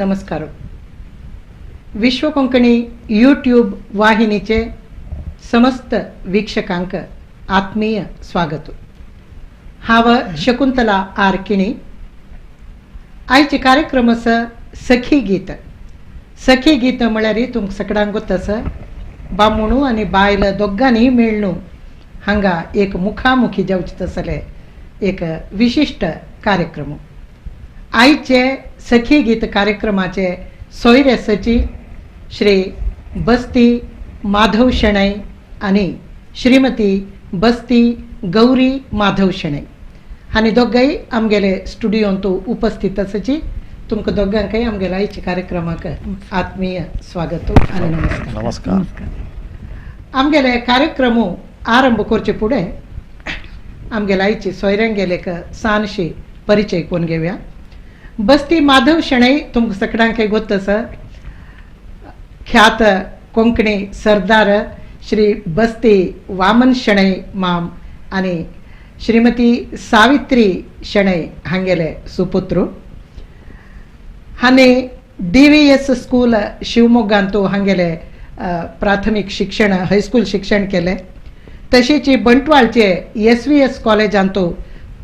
नमस्कार. विश्व कोंकणी यूट्यूब वाहिनीचे समस्त वीक्षकांक आत्मीय स्वागत. हाव शकुंतला आर किणी. आयचे कार्यक्रम सखीगीत. सखीगीत म्हळ्यार तुमकां सगळ्यांक गोत्तास बामणू आनी बायल दोगांनी मेळणू हांगा एक मुखामुखी जावचे तसले एक विशिष्ट कार्यक्रम. आयचे सखीगीत कार्यक्रमाचे सोयरे सचिव श्री बस्ती माधव शेणय आणि श्रीमती बस्ती गौरी माधव शेणय हांणी दोगांय आमगेले स्टुडियोंत उपस्थित आसची. तुमकां दोगांकय आमगेल्या आयच्या कार्यक्रमाक आत्मीय स्वागत आनी नमस्कार. नमस्कार. आमगेले कार्यक्रम आरंभ करचे फुडें आमगेल्या आयची सोयऱ्यांगेले सानशी परिचय कोण घेवया. बस्ती माधव शेणय तुमकां सगळ्यांक गोत्त आसा. ख्यात कोंकणी सरदार श्री बस्ती वामन शेणय माम आनी श्रीमती सावित्री शेणय हांगेले सुपुत्र. हांणी DVS स्कूल शिवमोग्गांतू हांगेले प्राथमीक शिक्षण हायस्कूल शिक्षण केले. तशीच बंटवाळचे SVS कॉलेजांतू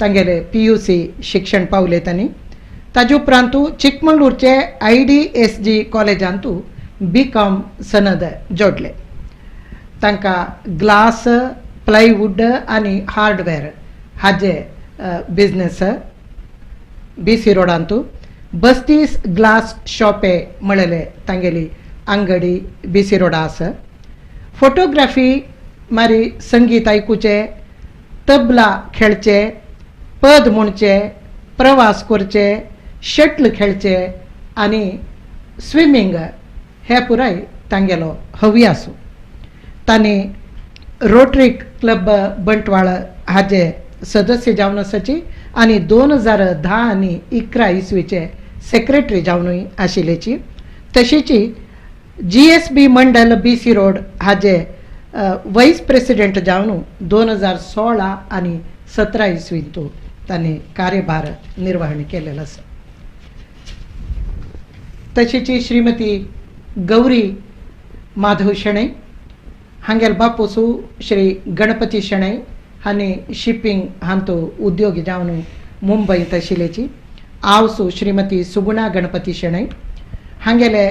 तांगेले PUC शिक्षण पावले. तांणी ताजे उपरांतू चिकमंगळूरचे IDSG कॉलेजांतू BCom सनद जोडले. तांकां ग्लास प्लायवूड आनी हार्डवेअर हाजे बिझनेस BC रोडांतू बस्तीस ग्लास शॉपे म्हळेले तांगेली अंगडी BC रोडा आसा. फोटोग्राफी मारी संगीत आयकुचे, तबला खेळचे, पद म्हणचे, प्रवास करचे, शटल खेळचे आनी स्विमींग हे पुराय तांगेलो हव्यास. तांणी रोटरी क्लब बंटवाळ हाजे सदस्य जावन आसाची आनी 2010 आनी 11 इसवीचे सेक्रेटरी जावनूय आशिल्लेची. तशीच GSB मंडल BC रोड हाजे वायस प्रेसिडेंट जावन 2016 आनी 17 इसवींतू तांणी कार्यभार निर्वहण केलेलो आसा. तशीच श्रीमती गौरी माधव शेणय हांगेल बापूसू श्री गणपती शेणय हांणी शिपिंग हांतू उद्योगी जावन मुंबईत आशिल्लेची. आवसू श्रीमती सुगुणा गणपती शेणय हांगेले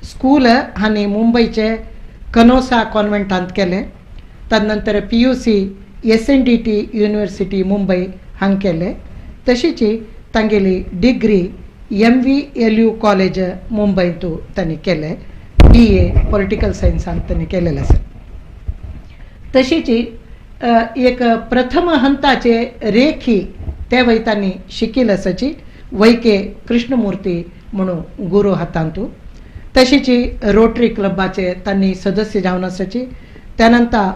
स्कूल हांणी मुंबईचे कनोसा कॉन्व्हेंटांत केले. तदनंतर PUC SNDT युनिव्हर्सिटी मुंबई हांगा केले. तशीच तांगेली डिग्री MVLU कॉलेज मुंबईतू तांणी केले. BA पॉलिटिकल सायन्सांत तांणी केलेले आसा. तशीच एक प्रथम हंताचे रेखी ते वय तांणी शिकिल्ले आसाची वैके कृष्णमूर्ती म्हणून गुरू हातांतू. तशीच रोटरी क्लबाचे तांणी सदस्य जावन आसाची. त्यानंतर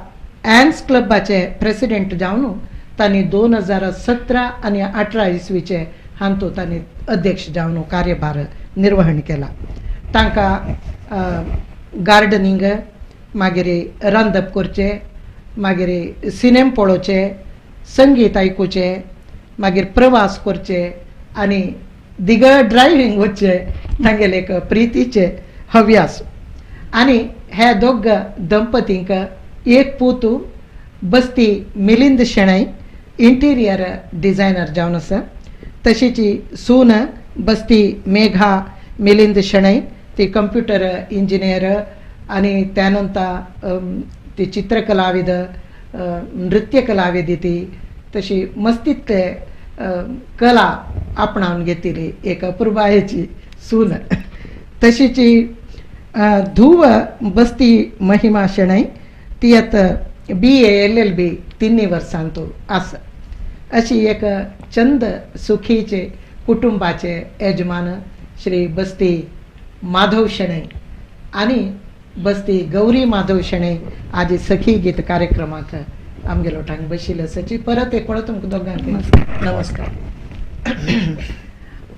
ॲन्स क्लबाचे प्रेसिडेंट जावन तांणी 2017 आनी 18 इसवीचे हांतू तांणी अध्यक्ष जावन कार्यभार निर्वहण केला. तांकां गार्डनिंग, मागीर रांदप करचे, मागीर सिनेमा पळोवचे, संगीत आयकुचे, मागीर प्रवास करचे आनी दिगड ड्रायव्हिंग वचचे तांगेले एक प्रितीचे हव्यास. आनी हे दोग दंपतींक एक पूत बस्ती मिलिंद शेणय इंटिरियर डिझायनर जावन आसा. तशीच सून बस्ती मेघा मिलिंद शेणय ती कंप्युटर इंजिनियर आनी त्यानंतर ती चित्रकलाविद, नृत्य कलाविद ती तशी मस्तीतले कला आपणावन घेतिली एक अपुर्बायेची सून. तशीच धुव बस्ती महिमा शेणय ती आता BA LLB 3 वर्सांतू आसा. अशी एक चंद सुखीचे कुटुंबाचे यजमान श्री बस्ती माधव शेणय आनी बस्ती गौरी माधव शेणय आज सखी गीत कार्यक्रमाक आमगेलो ठांग बशिल्ले आसाची. परत एक वेळा तुमकां दोगांक नमस्कार.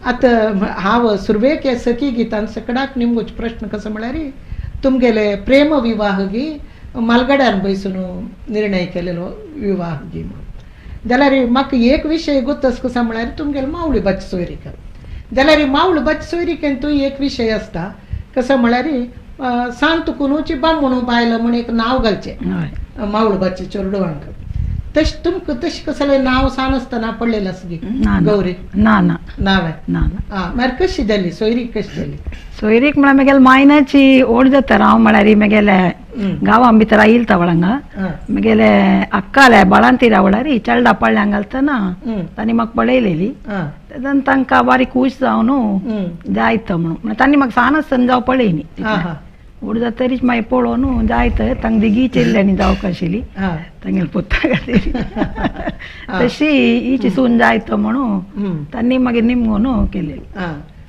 आतां हांव सुरवेक हे सखी गितान सगळ्याक निमगोच प्रश्न कसो म्हळ्यार तुमगेले प्रेम विवाह गी मालगड्यान बैसून निर्णय केलेलो विवाह गी म्हणून. जाल्यार म्हाका एक विशय गोत्तस कसो म्हळ्यार तुमगेले मावळी बच्चे सोयरीक जाल्यार मावळ बच सोयरी तू एक विषय असता कसं म्हळ्यार सांत कुनूची बामणू बायला म्हण एक नाव घालचे मावळ बच्चे चोरडवांक तश तुमक तश कसं नाव सान असताना पडलेलं असगी गौरी ना ना नाव आहे म्हळ्यार कशी जाली सोयरीक कशी जाली सोयरीक म्हळ्यार मगेल मायनाची ओढ जाता हांव म्हळ्यार मगेले गांवां भितर आयिल तवळंगा मगेले अक्काले बाळांतीर आवळारी चलडा पडल्यां घालतना तांणी म्हाका पळयलेली तेदन तांकां बारीक खूश जावन जायत म्हणून तांणी म्हाका सान आसतना जावं पळयनी ओढ जातरीच मागीर पळोवन जायत तांकां दिगी चिल्ल्यांनी जावंक आशिल्ली तांगेले पुत्ता खातीर तशी हिची सून जायत म्हणून तांणी मागीर निमगोन केलेली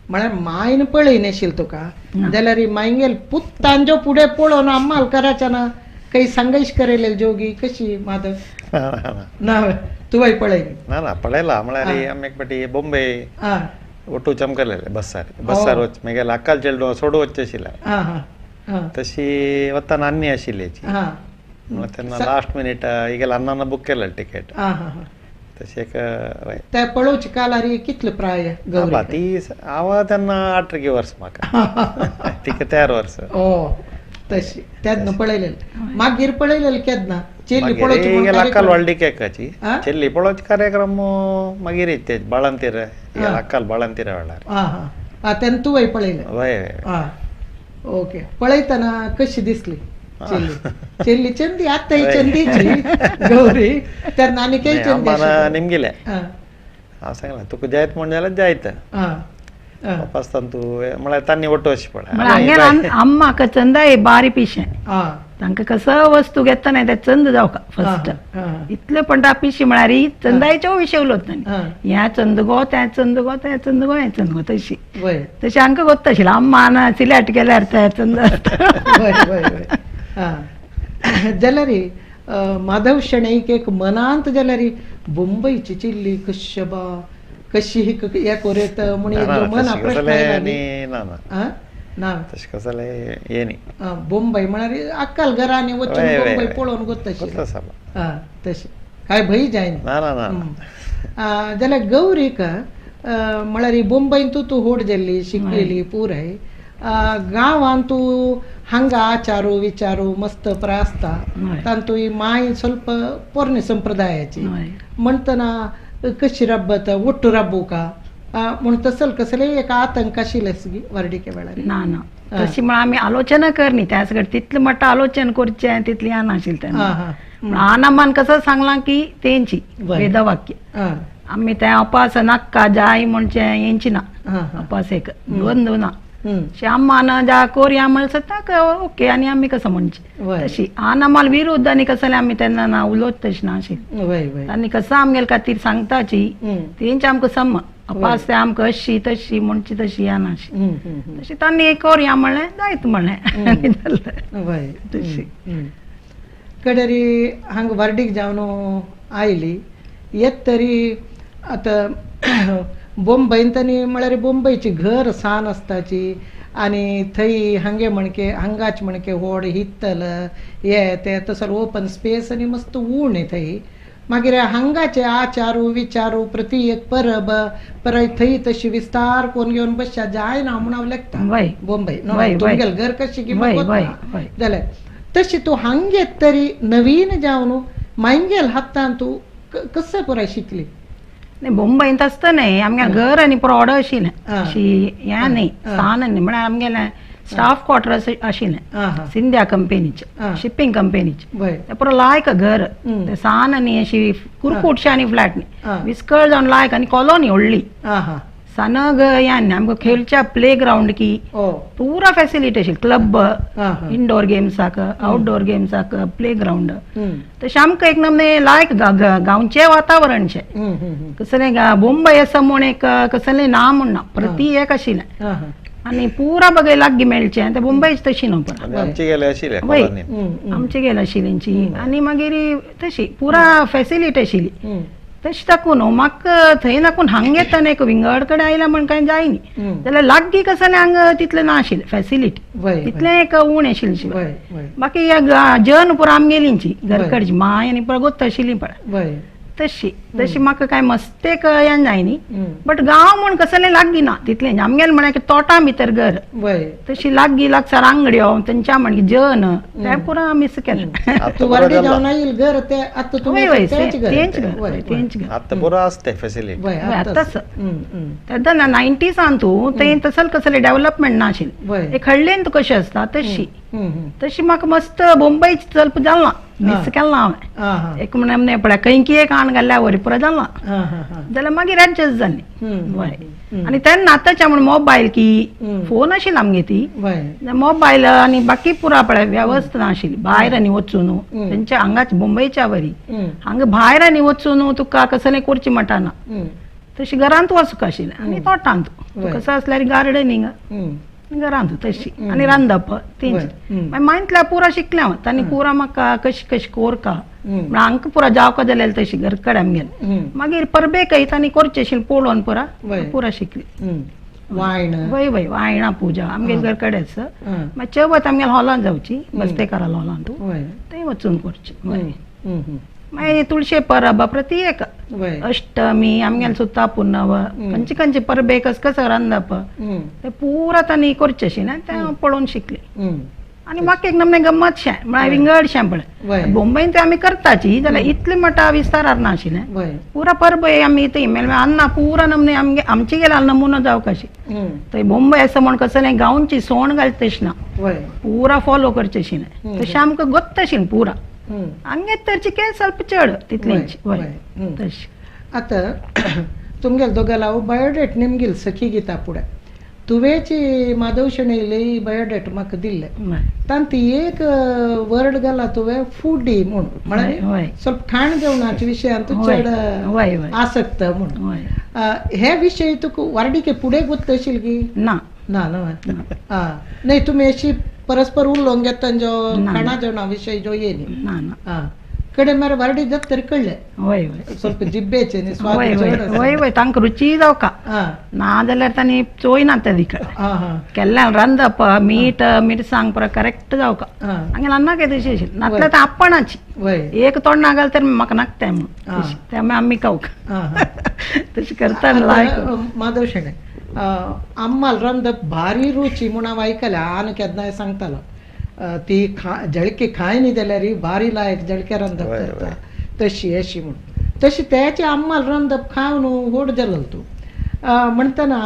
म्हळ्यार मायन पळय नाशिल्ली तुका जाल्यार मायंगेल पुत्तांजो फुडें पळोवन अम्माल कराच्या ना काही संघर्ष करेले जोगी कशी माधव ना तुवें पळयली ना पळयला म्हळ्यार आमी एक फाटी बॉम्बे ओटू चमकलेले बस्सार वच मागीर अक्काल चेडो सोडू वचचें आशिल्लें तशी वताना अन्नी आशिल्ली म्हळ्यार तेन्ना लास्ट मिनीट इगेल अन्नान बूक केलें टिकेट तशें एक ते पळोवचे कालार कितले प्राय ती हांव तेन्ना 18 वर्स म्हाका तिका 13 वर्स तशी तेन्ना पळयलेले मागीर पळयलेले केन्ना चेल्ली पळोवची अक्काल व्हडली केकाची चेल्ली पळोवचे कार्यक्रम मागीर ते बाळंतीर अक्काल बाळंतीर वेळार तेन्ना तुवें पळयलें वय ओके पळयतना कशी दिसली चेल्ली चंदी आता ही चंदीची गौरी तर नानी काही चंदी निमगेले हांव सांगलें तुका जायत म्हण जाल्यार जायत वापसतान तूं म्हळ्यार तांणी ओटो अशी पळय अम्माक चंदाय बारी पिशें तांकां कसो वस्तू घेतना ते चंद जावका फस्ट इतले पण पिशी म्हळ्यार ही चंदायच्यो विशय उलोवत तांणी ह्या चंद गो त्या चंद गो त्या चंद गो हें चंद गो तशी तशी हांकां गोत्ता आशिल्लें अम्मान सिलेक्ट केल्यार ते चंद जाल्यार माधव शेणैक एक मनांत जाल्यार मुंबईची चिल्ली कश्यबा कशी हे कोरेत म्हणून मना प्रश्न ना तशें कसं जालें हें न्ही मुंबई म्हळ्यार अक्काल घरांनी वचून मुंबई पळोवन गोत्ता तशें काय भंय जायना ना ना ना जाल्यार गौरीक म्हळ्यार मुंबईन तूं होड जाल्ली शिकलेली पुराय गांवांत तूं हांगा आचारू विचारू मस्त प्रास्ता तांतू ही माय ಸ್ವಲ್ಪ पोरणे संप्रदायाची म्हणटना कशी रब्बत ಒಟ್ಟು रब्बू का म्हणून तसल कसले एक आतंक आशिल्ले वर्डिके वेळार ना ना तशी म्हण आमी आलोचना करनी त्या सगळें तितलें मट्टा आलोचन करचें तितली आनाशिल्लें तेन्ना आनामान कसं सांगलां की तेंची वेदवाक्य आमी तें अपास नाक्का जाय म्हणचें हेंची ना अपासेक द्वंद ना श्यामान जा कोरया म्हणल्यार ताक ओके आनी आमी कसं म्हणचें तशी आनामाल विरुद्ध आनी कसलें आमी तेन्ना ना उलोवच तशें नाशिल्लें तांणी कसं आमगेले खातीर सांगताची तेंची आमकां सम अपास ते आमकां अशी तशी म्हणची तशी ह्या नाशी तशी तांणी कोरया म्हणलें जायत म्हणलें तशी कडेरी हांगा वर्डीक जावन आयली येत तरी आतां बॉम्बईन तनी म्हळ्यार बॉम्बईची घर सान आसताची आनी थंय हांगे म्हणके हांगाच म्हणके व्हड हित्तल हे ते तसो ओपन स्पेस आनी मस्त ऊण थंय मागीर हांगाचे आचारू विचारू प्रती एक परब परत थंय तशी विस्तार कोण घेवन बसच्या जायना म्हूण हांव लेखता बॉम्बे तुमगेलें घर कशी की जाल्यार तशी तूं हांगेत तरी नवीन जावन मांगेल हातान तूं कसं पुराय शिकली मुंबईत आसतना आमगे घर आनी प्रौढ आशिल्लें अशी हें न्ही स्थान न्ही म्हळ्यार आमगेलें स्टाफ क्वॉर्टर्स आशिल्लें सिंध्या कंपनीचें शिपिंग कंपनीचें ते पुरो लायक घर ते सान न्ही अशी कुरकुटशें आनी फ्लॅट न्ही विस्कळ जावन लायक आनी कॉलोनी व्हडली सनग यान आमकां खेळच्या प्ले ग्राउंड की पूरा फॅसिलिटी आशिल्ली क्लब इंडोर गेम्साक आउटडोर गेम्साक प्ले ग्राउंड तशें आमकां एक नमने लायक गांवचें वातावरणचें कसलें मुंबय आसा म्हूण एक कसलें ना म्हूण ना प्रती एक आशिल्लें आनी पुरा बगे लागीं मेळचें ते मुंबयच तशी न्हू पण आमचे गेले आशिल्ले आमचे गेले आशिल्लींची आनी मागीर तशी पुरा फॅसिलिटी आशिल्ली तशें ताकून म्हाका थंय नाकून हांगा येतना एक विंगड कडेन आयल्या म्हण कांय जायनी जाल्यार लागीं कसलें हांगा तितलें नाशिल्लें फॅसिलिटी तितलें एक उण आशिल्लें बाकी जन पुरो आमगेलींची घरकडची माय आनी पुरो गोत्त आशिल्लीं पळय तशी तशी म्हाका काय मस्तेक येन जाय न्ही बट गांव म्हण कसले लागगी ना तितले आमगेले म्हळ्यार तोटा भितर घर तशी लागगी लागसार आंगड्यो तेंच्या म्हण जन ते पुरा मिस केलें तू वारडी जावन येईल घर ते आता तुम्ही तेंच घर आता बरो आसता फॅसिलिटी आताच तेन्ना 90s तू ते तसल कसले डेव्हलपमेंट नाशिल्लें एक हळ्ळेन कशें आसता तशी तशी म्हाका मस्त बोंबई चलप जालना मिस केला हांवें एक म्हणे पळय खंयकी एक आण घाल्ल्या वरी पुरो जालना जाल्यार मागीर एडजस्ट जाली आनी तेन्ना आतांच्या म्हण मोबायल की फोन आशिल्ली आमगे ती मोबायल आनी बाकी पुरा पळय वेवस्था नाशिल्ली भायर आनी वचून तेंच्या हांगाच मुंबयच्या वरी हांगा भायर आनी वचून तुका कसलें करचें मटाना तशी घरांत वचूंक आशिल्लें आनी तोटांत कसो आसल्यार गार्डनिंग घरांत तशी आनी रांदप तेंच मागीर पुरा शिकलें हांव तांणी पुरा म्हाका कशी कशी कोरका हांकां पुरा जावका जाल्यार तशी घर कडेन आमगेले मागीर परबेकय तांणी करचें आशिल्लें पळोवन पुरा शिकली वय वायणां पुजा आमगे घर कडेच मागीर चवथ आमगेले हॉलांत जावची बस्तेकारा हॉलांत थंय वचून करची मागीर तुळशी परब प्रत्येक अष्टमी आमगेले सुद्दां पुर्णव खंयचे खंयचे परबे कसो रांदप ते पुरा तांणी करचें आशिल्लें तें पळोवन शिकलें आनी म्हाका एक नमने गम्मतशें म्हळ्यार विंगडशें पळय बोंबईन ते आमी करताची जाल्यार इतले मटा विस्तारार नाशिल्लें पुरा परब आमी थंय अन्ना पुरा नमने आमचे गेल्या नमुनो जावं कशी थंय बोंबय आसा म्हण कसलें गांवची सोण घालता तशें ना पुरा फॉलो करचें आशिल्लें तशें आमकां गोत्त आशिल्लें पुरा हांगे तरची के ಸ್ವಲ್ಪ चड तितलेंच तशी आता तुमगेले दोगाला बायोडेट निमगेल सखीगीता पुढे तुवेची माधव शेणयली बायोडेट म्हाका दिल्ले तांती एक वर्ड घाला तुवे फूडी म्हूण म्हळ्यार ಸ್ವಲ್ಪ खाण जेवणाच्या विशयान तूं चड आसक्त म्हूण हे विशय तुका वारडीके फुडें गुत्त आशिल्ली की ना ना नाही तुम्ही अशी परस्पर उलोवंक घेता जो खाणा जेवणा विशय जो येयली कडेन मरे वारडी जाता तरी कळ्ळें ಸ್ವಲ್ಪ जिब्बेचे न्ही स्वाद तांकां रुची जावका ना जाल्यार तांणी चोयना ते दिकड केल्ल्या रांदप मीठ मिरसांग पुरा करेक्ट जावका हांगे अन्ना काय तशी आशिल्ली नातल्यार ते आपणाची एक तोंड नागाल तर म्हाका नाकता म्हूण ते आमी खावका तशी करता लायक माधव शेणे आम्माल रांदप भारी रुची म्हूण हांव आयकल्या आनी केन्नाय सांगतालो ती जळकी खाय न्ही जाल्यार भारी लायक जळके रांदप करता तशी अशी म्हूण तशी त्याची आम्माल रांदप खावन व्हड जालो तूं म्हणटना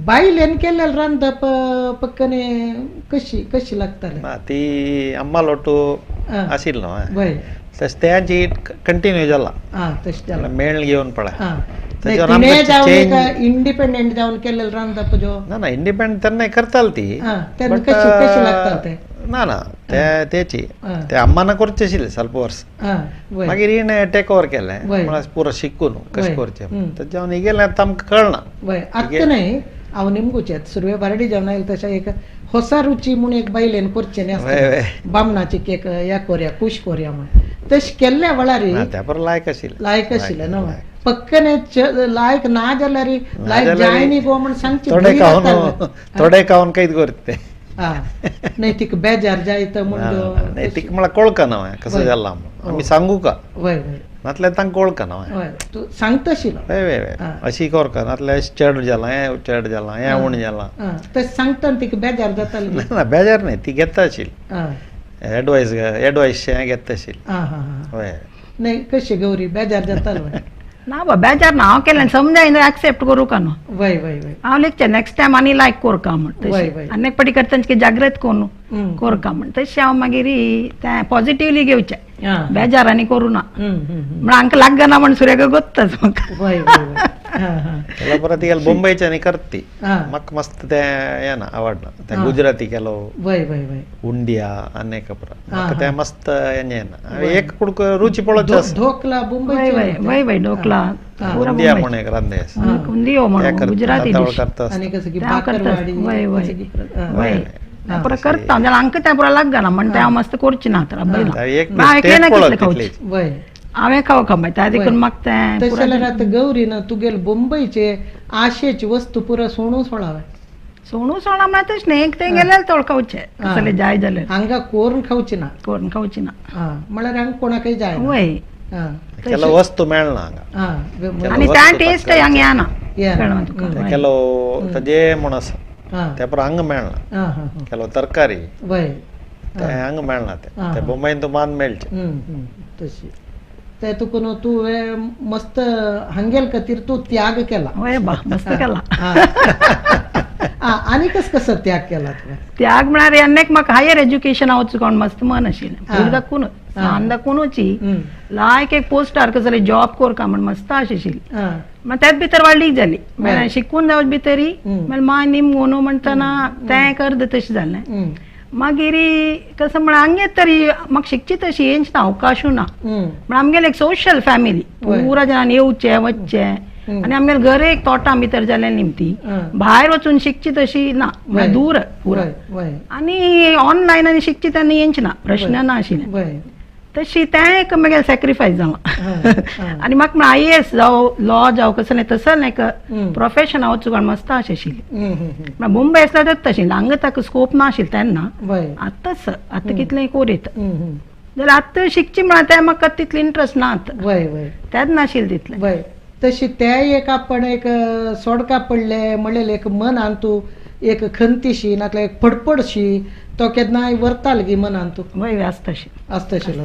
बायलेन केल्लें रांदप पक्कने कशी लागताले ती आम्माल ओटू आशिल्लो तशें तेची कंटिन्यू जाला तशें जाला मेळ घेवन पळय इंडिपेंडेंट जावन केल्लें रांदप जो ना इंडिपेंडेंट तेन्ना करताली ती कशी लागता ते ना तेची ते अम्मान करचें आशिल्लें ಸ್ವಲ್ಪ वर्स मागीर हिणें टेक ओवर केलें म्हळ्यार पुरो शिकून कशें करचें तेच्या वून गेलें आतां आमकां कळना आतां न्हय हांव निमगुचें सुरवे बारडी जेवण आयले तशें एक ಹೊಸ रुची म्हूण एक बायलेन करचें न्ही बामणाची केक या कोरया कुश कोरया म्हूण तशें केल्ल्या वेळार लायक आशिल्लें न्हू पक्कने लायक ना जाल्यार लायक जाय न्ही गो म्हूण सांगचें थोडे खावन कैद करता नाही तिका बेजार जायत म्हणून तिका म्हळ्यार कळकना कसो जाला आमी सांगू का नातल्यार तांकां कळकना तूं सांगता आशिल्लो अशी करका नातल्यार चड जाला हें चड जाला हें उण जाला तशें सांगता तिका बेजार जाताली ना बेजार न्ही ती घेता आशिल्ली एडवायस घेता आशिल्ली नाही कशी गौरी बेजार जातालो ना बेजार ना हांव केलें समजायन एक्सेप्ट करूं का न्हू हांव लिखचें नेक्स्ट टायम आनी लायक कोरका म्हण आनी एक पाटी करता जागृत करून कोरका म्हण तशें हांव मागीर तें पॉझिटिव्हली घेवचें बेजारांनी करूं ना म्हण हांकां लागना म्हण सुरेख गोत्ताच म्हाका परत गेल बोंबयच्यानी करता ती म्हाका मस्त तें हें ना आवडना तें गुजराती केलो उंडिया अनेक म्हाका तें मस्त हें ना एक कुडको रुची पळोवची आसा ढोकला बोंबय ढोकला उंडिया म्हूण एक रांदे उंदियो म्हण गुजराती आनी कसं की बाकरवाडी पुरा करता जाल्यार हांकां तें पुरा लागना म्हण तें हांव मस्त करची ना तर हांवें खावका मागीर त्या देखून म्हाका तें तशें जाल्यार आतां गौरी ना तुगेले बोंबयचे आशेची वस्तू पुरो सोणू सोळावे सोणू सोणा म्हळ्यार तशें न्ही तें गेल्यार चड खावचें कसलें जाय जाल्यार हांगा कोरून खावची ना म्हळ्यार म्हळ्यार हांगा कोणाकय जाय वय ಕೆಲವು ವಸ್ತು ಮೇಳ್ನ ಹಂಗ आणि त्या टेस्ट हंग येना ಕೆಲವು ತಜೇ ಮುಣಸ तेपर हंग मेळना ಕೆಲವು ತರಕಾರಿ हंग मेळना ते बॉम्बेन तू मान मेळचे तशी ते तुकून तू मस्त हंगेल खातीर तू त्याग केला मस्त केला आणि कसं त्याग केला त्याग म्हळ्यार अनेक म्हाका हायर एज्युकेशन वचून मस्त मन आशिल्लें फूल दाखूनच सान दाखूनची लायक एक पोस्टार कसले जॉब कोरका म्हण मस्त आशिल्ली मागीर त्याच भितर वाडली जाली म्हळ्यार शिकून जावच भितरी म्हळ्यार माय निम म्हणू म्हणटना तें कर्द तशें जालें मागीर कसं म्हण आमगे तरी म्हाका शिकची तशी येंच ना अवकाशू ना म्हण आमगेले एक सोशल फॅमिली पुरा जनान येवचे वचचे आणि आमगेले घर एक तोटां भितर जालें निमती भायर वचून शिकची तशी ना दूर पुरा आनी ऑनलायन आनी शिकची तेन्ना येंच ना प्रश्न ना आशिल्ले तशी तें एक म्हगेलें सॅक्रिफायस जालां आनी म्हाका IAS जावं लॉ जावं कसलें तसलें एक प्रोफेशन वचून मस्त आशिल्ली म्हळ्यार मुंबय आसल्यार तेच तशें हांगा ताका स्कोप नाशिल्लो तेन्ना आतांच आतां कितलें कोरीत जाल्यार आतां शिकची म्हळ्यार तें म्हाका तितलें इंट्रस्ट ना तेच नाशिल्लें तितलें तशी ते एक आपण एक सोडका पडले म्हणलें एक मनान तूं एक खंतीशी नातल्या एक फडफडशी तो केन्नाय व्हरताल गी मनान तूं वय आसताशिल्लो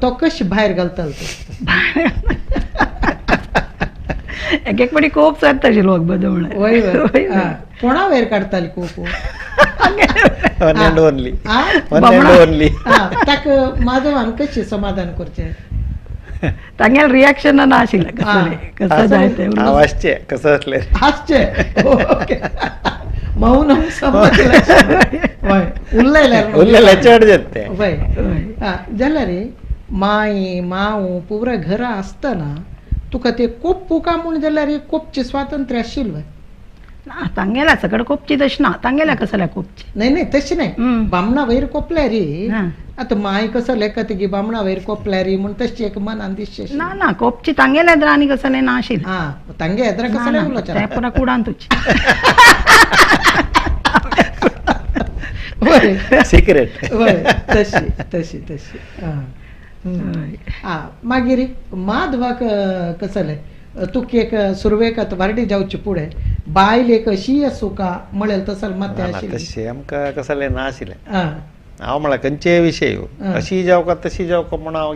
तो कशी भायर घालताल एक पाटी खूब सरताशिल्लो बदो वय कोणा वयर काडताली खूब ताका माधवान कशी समाधान करचें तांगेल रिएक्शन ना आशिल्लें कसं जाय तें हासचे कसं असले हासचे मौनम उरलेले चड जाते जाल्यार माई माऊ पुरा घरा आसतना तुका ते कोप्पूका म्हूण जाल्यार कोपचें स्वातंत्र्य आशिल्लें ना तांगेल्या सगळं कोपची तशी ना तांगेल्या कसल्या कोपची नाही तशी नाही बामणा वयर कोपल्या रे आता माय कसं लेखा तिगी बामणा वयर कोपल्या रे म्हण तशी एक मनान दिसचे ना कोपची तांगेल्या येद्रांनी कसलें ना आशिल्लें तांगे येद्रा कसलें उलोवचें तें पुरा कुडान तुजी सिक्रेट तशी मागीर माधवाक कसलें तुक एक सुरवेक वारडी जावचे पुढे बायल एक अशी आसूं का म्हणलें तसलें मात तशें आमकां कसलें ना आशिल्लें हांव म्हळ्यार खंयचे विशय अशी जावं का तशी जावं का म्हूण हांव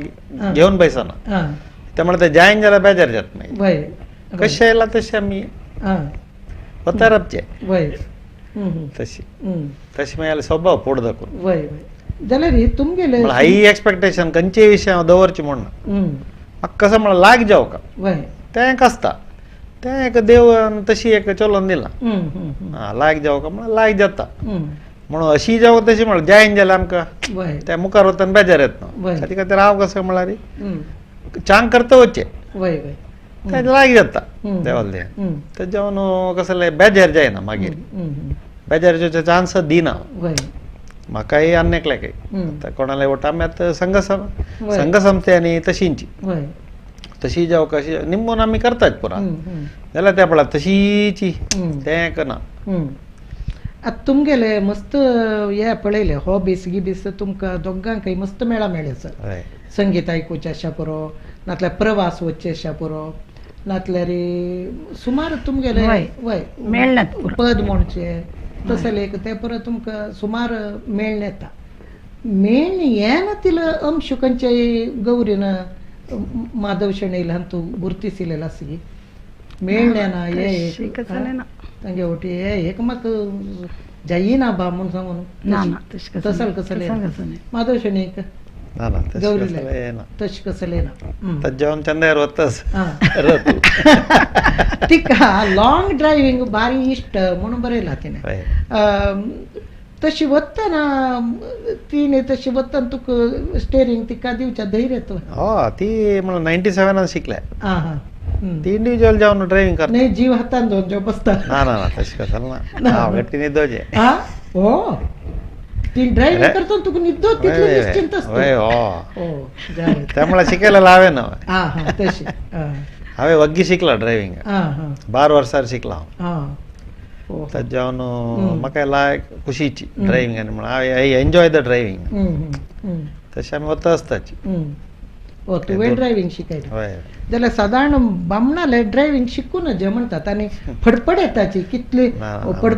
घेवन बसना ते म्हळ्यार ते जायन जाल्यार बेजार जाता मागीर कशें येयला तशें आमी वता रावचे तशी मागीर स्वभाव पोड दाखोवन जाल्यार तुमगेले हाई एक्सपेक्टेशन खंयचे विशय हांव दवरचें म्हूण म्हाका कसं म्हळ्यार लायक जावं का तें कसता तें एक देवान तशी एक चलोवन दिलां लायक जावं का म्हळ्यार लायक जाता म्हणून अशी जावं तशी म्हळ्यार जायन जाल्यार आमकां त्या मुखार वतना बेजार येतना ताचे खातीर हांव कसं म्हळ्यार चांग करता वचचें तें लायक जाता देवाले तें जावन कसलें बेजार जायना मागीर बेजार जावचे चान्स दिना म्हाकाय आनी एकल्याकय कोणाले वोट आमी आतां संघ संस्थेनी तशींची तशी जावं कशी निमून आमी करतात पुरा जाल्यार त्या पळय तशीची तें करना आतां तुमगेले मस्त हे पळयले हॉबीस गिबीस तुमकां दोगांकय मस्त मेळ्ळे आसा संगीत आयकुचें आसा पुरो नातल्यार प्रवास वचचे आसा पुरो नातल्यार सुमार तुमगेले वय मेळनात पद म्हणचे तसले एक ते परत तुमकां सुमार मेळ्ळे येता मेन हें नातिल अंश खंयचे गौरीन माधव शेणैल हांव तूं गुर्तिसिलेला सी मेळ्ळे ना हे तांगे वटी हे एक म्हाका जायना बा म्हूण सांगून तसल कसले माधव शेणैक गौरीले तशें कसलें ना ताजेवन चंद्यार वताच तिका लॉंग ड्रायव्हिंग बारी इश्ट म्हणून बरयला तिणें तशी वतना तिने तशी वतना तुका स्टेरींग तिका दिवच्या धैर्य येतो ती म्हणून 97 शिकल्या ती इंडिव्हिज्युअल जावन ड्रायव्हिंग करता नाही जीव हातान दोन जो बसता ना तशी कशाला ना हांव गट्टी न्हिदोचे हो ती ड्रायव्हिंग करता तुका न्हिदो तितलें निश्चिंत आसता त्यामुळे शिकायला लावे ना तशी हांवें वग्गी शिकला ड्रायव्हिंग 12 वर्सार शिकला हांव ताजे जावन म्हाका लायक खुशीची ड्रायव्हिंग आनी म्हणून हांव आय एन्जॉय द ड्रायव्हिंग तशें आमी वता आसताची हो तुवें ड्रायव्हिंग शिकयलें हय जाल्यार सादारण बामणाले ड्रायव्हिंग शिकून जे म्हणटात आनी फडफड येताची कितली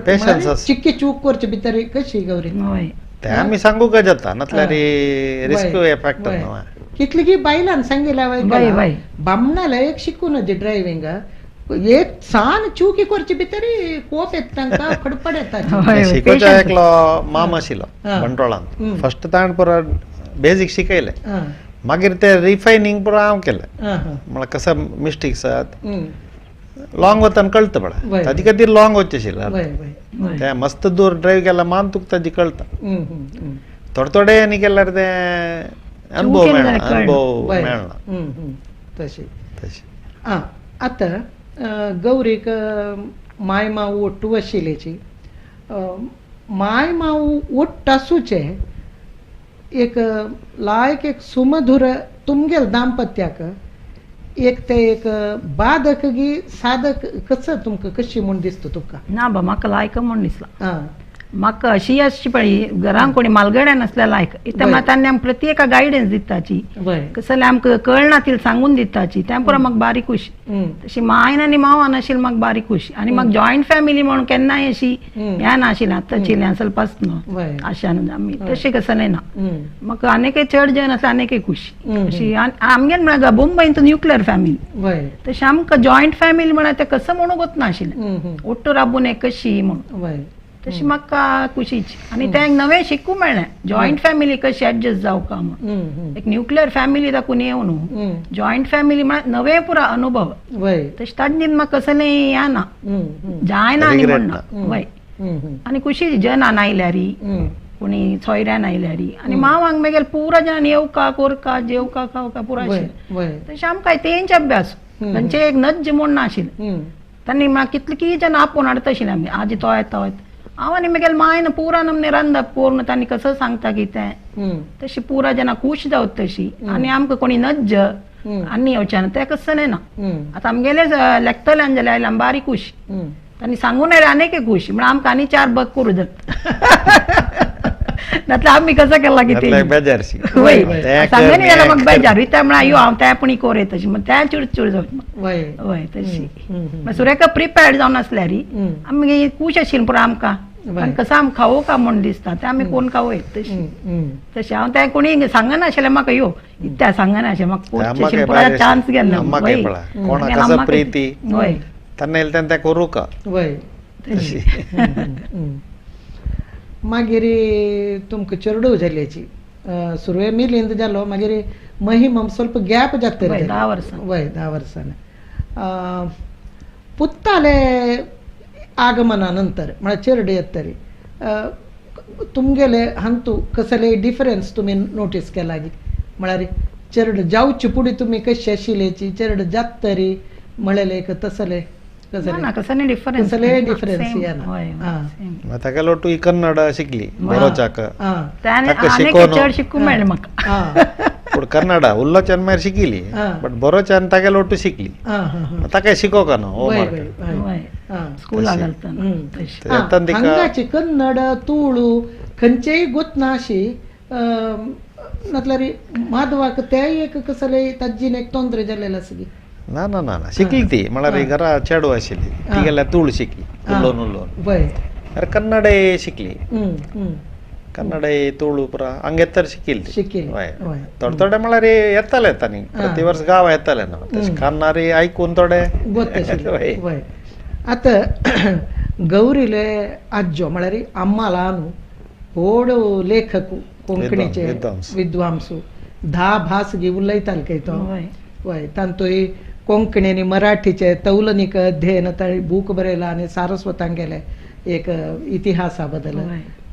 पेशन्स चिक्की चूक करचे भितर कशी गौरी हय ते आमी सांगूक जाता नातल्यार रिस्क फॅक्टर कितली की बायलान सांगिल्ल्या वय वय बामणाले एक शिकून जे ड्रायव्हिंग एक सान चूकी करचे भितर कोप येता तांकां फडफड येता शिकोवचो एकलो माम आशिल्लो बंटोळान फस्ट ताण पुरो बेजीक शिकयलें मागीर ते रिफायनींग पुरो हांव केलें म्हळ्यार कसो मिस्टेक्स आसात लॉंग वताना कळटा पळय ताजे खातीर लॉंग वचचें आशिल्लें ते मस्त दूर ड्रायव्ह केला मान तुका ताजी कळटा थोडे थोडे आनी केल्यार ते अनुभव मेळना तशी तशें आतां गौरीक माय माव ಒಟ್ಟು आशिल्लेची माय माव ಒಟ್ಟು आसूचे एक लायक एक सुमधुर तुमगेल दाम्पत्याक एक ते एक बाधक गी साधक कसं तुमकां कशी म्हूण दिसता तुका ना बा म्हाका लायक म्हूण दिसला म्हाका अशी आसची पळय घरान कोणी मालगड्यान आसल्या लायक इता तांणी आमकां प्रत्येक गायडन्स दिताची कसं जाल्यार आमकां कळना ती सांगून दिताची त्या पुरो म्हाका बारी खुशी तशी मायन आनी मावान आशिल्ली म्हाका बारी खुशी आनी म्हाका जॉयंट फॅमिली म्हणून केन्नाय अशी ह्या नाशिल्लें आतां चिल्ल्यां ಸ್ವಲ್ಪ आशान आमी तशें कसं ना म्हाका आनीकय चड जन आसा आनीकय खुशी अशी आमगेन म्हळ्यार मुंबयन न्युक्लियर फॅमिली तशें आमकां जॉयंट फॅमिली म्हळ्यार तें कसं म्हणून वच नाशिल्लें ओट्टू राबून एक कशी म्हणून तशी म्हाका खुशीची आनी तें नवें शिकूंक मेळ्ळें जॉयंट फॅमिली कशी एडजस्ट जावका म्हणून एक न्युक्लियर फॅमिली दाखून येवं न्हू जॉयंट फॅमिली म्हळ्यार नवें पुरो अनुभव तशें ताजे म्हाका कसलें हें ना जायना आनी म्हणना वय आनी खुशी जनान आयल्यारी कोणी सोयऱ्यान आयल्यारी आनी मावांक मागीर पुरो जनान येवका कोरका जेवका खावका पुरो आशिल्लें तशें आमकां तेंच अभ्यास तांचे एक नज्ज म्हूण नाशिल्लें तांणी म्हाका कितली जन आपोवन हाडटा आशिल्लें आमी आजी तो येता तो येता हांव आनी म्हगेल मायन पुरा नमने रांदप करून तांणी कसं सांगता कितें तशी पुरा जना खूश जावत तशी आनी आमकां कोणी नज्ज आनी येवचें ना तें कसं ना आतां आमगेले लेखतल्यान जाल्यार आयल्या बारी खुश तांणी सांगून येयलें आनीक खुश म्हळ्यार आमकां आनी 4 बग करूं जाता नातल्यार आमी कसं केला कितें बेजारशी वय सांगून येयल्यार म्हाका बेजार त्या म्हळ्यार अयो हांव तेपणी कोर तशी म्हण त्या चिडचिड जावप वय तशी सुरेखा प्रिपेर्ड जावन आसल्यार आमी खूश आशिल्लीं पुरो आमकां कसं आमकां खावो का म्हूण दिसता तें आमी कोण खावय तशें हांव तें कोणी सांगनाशिल्लें म्हाका यो इत्या सांगनाशिल्लें म्हाका चान्स गेलो वय तेन्ना करूं का वय मागीर तुमकां चेडू जाल्याची सुरवे मिलिंद जालो मागीर महिम ಸ್ವಲ್ಪ गॅप जाता 10 वर्सां वय 10 वर्सां पुत्ताले ಆಗಮನ ನಂತರ म्हळ्यार चेडू येतरी तुमगेले हंतू कसले डिफरन्स तुमी नोटीस केला म्हळ्यार चेडू जावचे पुढे तुमी कशी आशिल्लेची चेडू जातरी म्हळेले एक तसले कसले डिफरन्स ताका लोटू ही कन्नड शिकली बरोचाक चड शिकूंक मेळ्ळें म्हाका पूण कन्नड उल्लोच्यान मागीर शिकिली बट बरोच्यान ताका लोटू शिकली ताका शिकोवका न्हू स्कुला घालतना हांगाची कन्नड तुळू खंयचेय गोतना अशी नातल्यार माधवाक ते एक कसले ताजीन एक तोंदरे जाल्लेले आसली ना ना ना शिकली ती म्हळ्यार घरा चेडू आशिल्ली ती गेल्यार तुळ शिकली उलोवन उलोवन अरे कन्नड शिकली कन्नड तुळू पुरा हांगा येतार शिकिल्ली थोडे थोडे म्हळ्यार येताले तांणी प्रति वर्स गांव येताले न्हू तशें कान्नारी आयकून थोडे आतां गौरीले आज्जो म्हळ्यार अम्माला न्हू व्हड लेखक कोंकणीचे विद्वांसू 10 भास घे उलयताले खंय तो वय तांतूय कोंकणी आनी मराठीचे तौलनीक अध्ययन बूक बरयला आनी सारस्वतान गेले एक इतिहासा बद्दल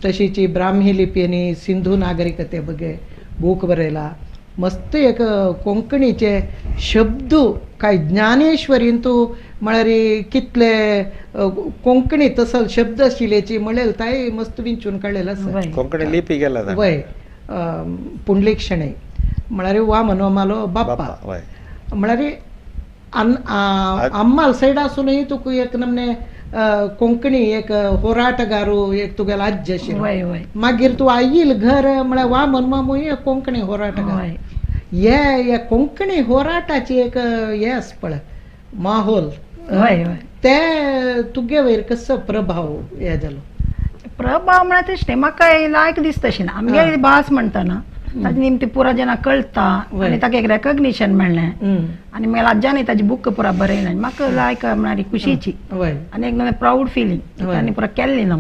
तशीची ब्राह्मी लिपी आनी सिंधू नागरिकते बगे बूक बरयला मस्त एक कोंकणीचे शब्द काय ज्ञानेश्वरीन तूं म्हळ्यार कितले कोंकणी तसल शब्द आशिल्लेची म्हणलें ताय मस्त विंचून काडलेलो आसा कोंकणी लिपी गेला वय पुंडलीक शेणै म्हळ्यार वा मनोमालो बाप्पा म्हळ्यार अम्माल सायड आसूनय तुका एक नमने कोंकणी एक होराटगारू एक तुगेलो आज्ज आशिल्लो मागीर तूं आयिल्ल घर म्हळ्यार वा मनमामूय कोंकणी होराटगार या कोंकणी होराटाची एक हे आस पळय माहोल हय हय ते तुगे वयर कसो प्रभाव हे जालो प्रभाव म्हळ्यार तशें म्हाका लायक दिसता तशें ना आमगे भास म्हणटा ना ताजे निमती पुरा जेन्ना कळटा आनी ताका एक रेकग्निशन मेळ्ळें आनी मागीर राज्यानय ताजी बूक पुरा बरयलें म्हाका लायक म्हळ्यार खुशीची आनी एक प्राऊड फिलींग तांणी पुरा केल्ली ना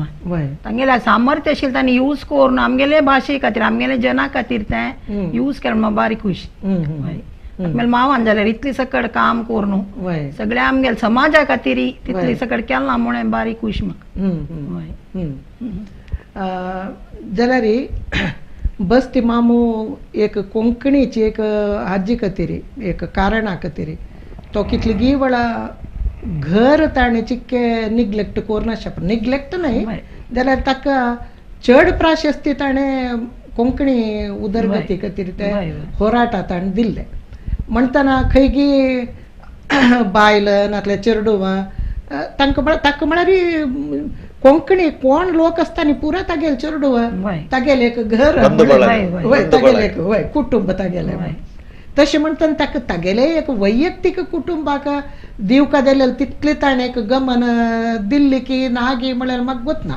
तांगेलें सामर्थ्य आशिल्लें तांणी यूज करून आमगेले भाशे खातीर आमगेले जना खातीर तें यूज केलें म्हाका बारी खूश मागीर मावान जाल्यार इतली सकड काम कोर न्हू सगळ्या आमगेल्या समाजा खातीर तितली सकड केलां म्हणून बारी खूश म्हाका जाल्यार बस्ती मामू एक कोंकणीची एक हाजी खातीर एक कारणा खातीर तो कितली गी वेळा घर ताणें चिक्के निग्लेक्ट कोरनाशा निग्लेक्ट न्हय जाल्यार ताका चड प्राशस्ती ताणें कोंकणी उदरगती खातीर ते होराटा ताणें दिल्ले म्हणटना खंय गी बायल नातले चेडूं ताका म्हळ्यार कोंकणी कोण लोक आसता न्ही पुरो तागेले चेडूं तागेले एक घर तागेले एक वय कुटुंब तागेले तशें म्हणटना ताका तागेले एक वैयक्तीक कुटुंबाक दिवका दिलें तितली ताणें एक गमन दिल्ली की ना गी म्हळ्यार म्हाका वतना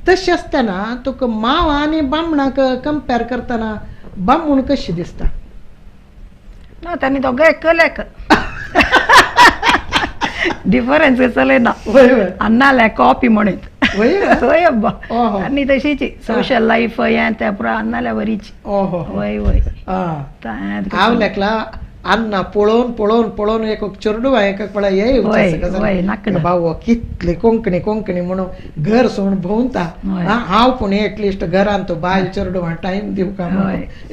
तशें आसतना तुका मांव आनी बामणाक कंपेर करतना बामूण कशी दिसता ना तांणी दोगांय कलेक डिफरन्स चलय ना अन्नाल्या कॉपी म्हणत वय अब्बा आनी तशीची सोशल लायफ हें तें पुरो अन्नाल्या बरीची वय वय हांव लेकला अन्न पळोवन पळोवन पळोवन एक चेडूं एक पळय बाबा कितली कोंकणी कोंकणी म्हणून घर सोडून भोंवता हांव पूण एटलिस्ट घरान तो बायल चेडूं टायम दिवका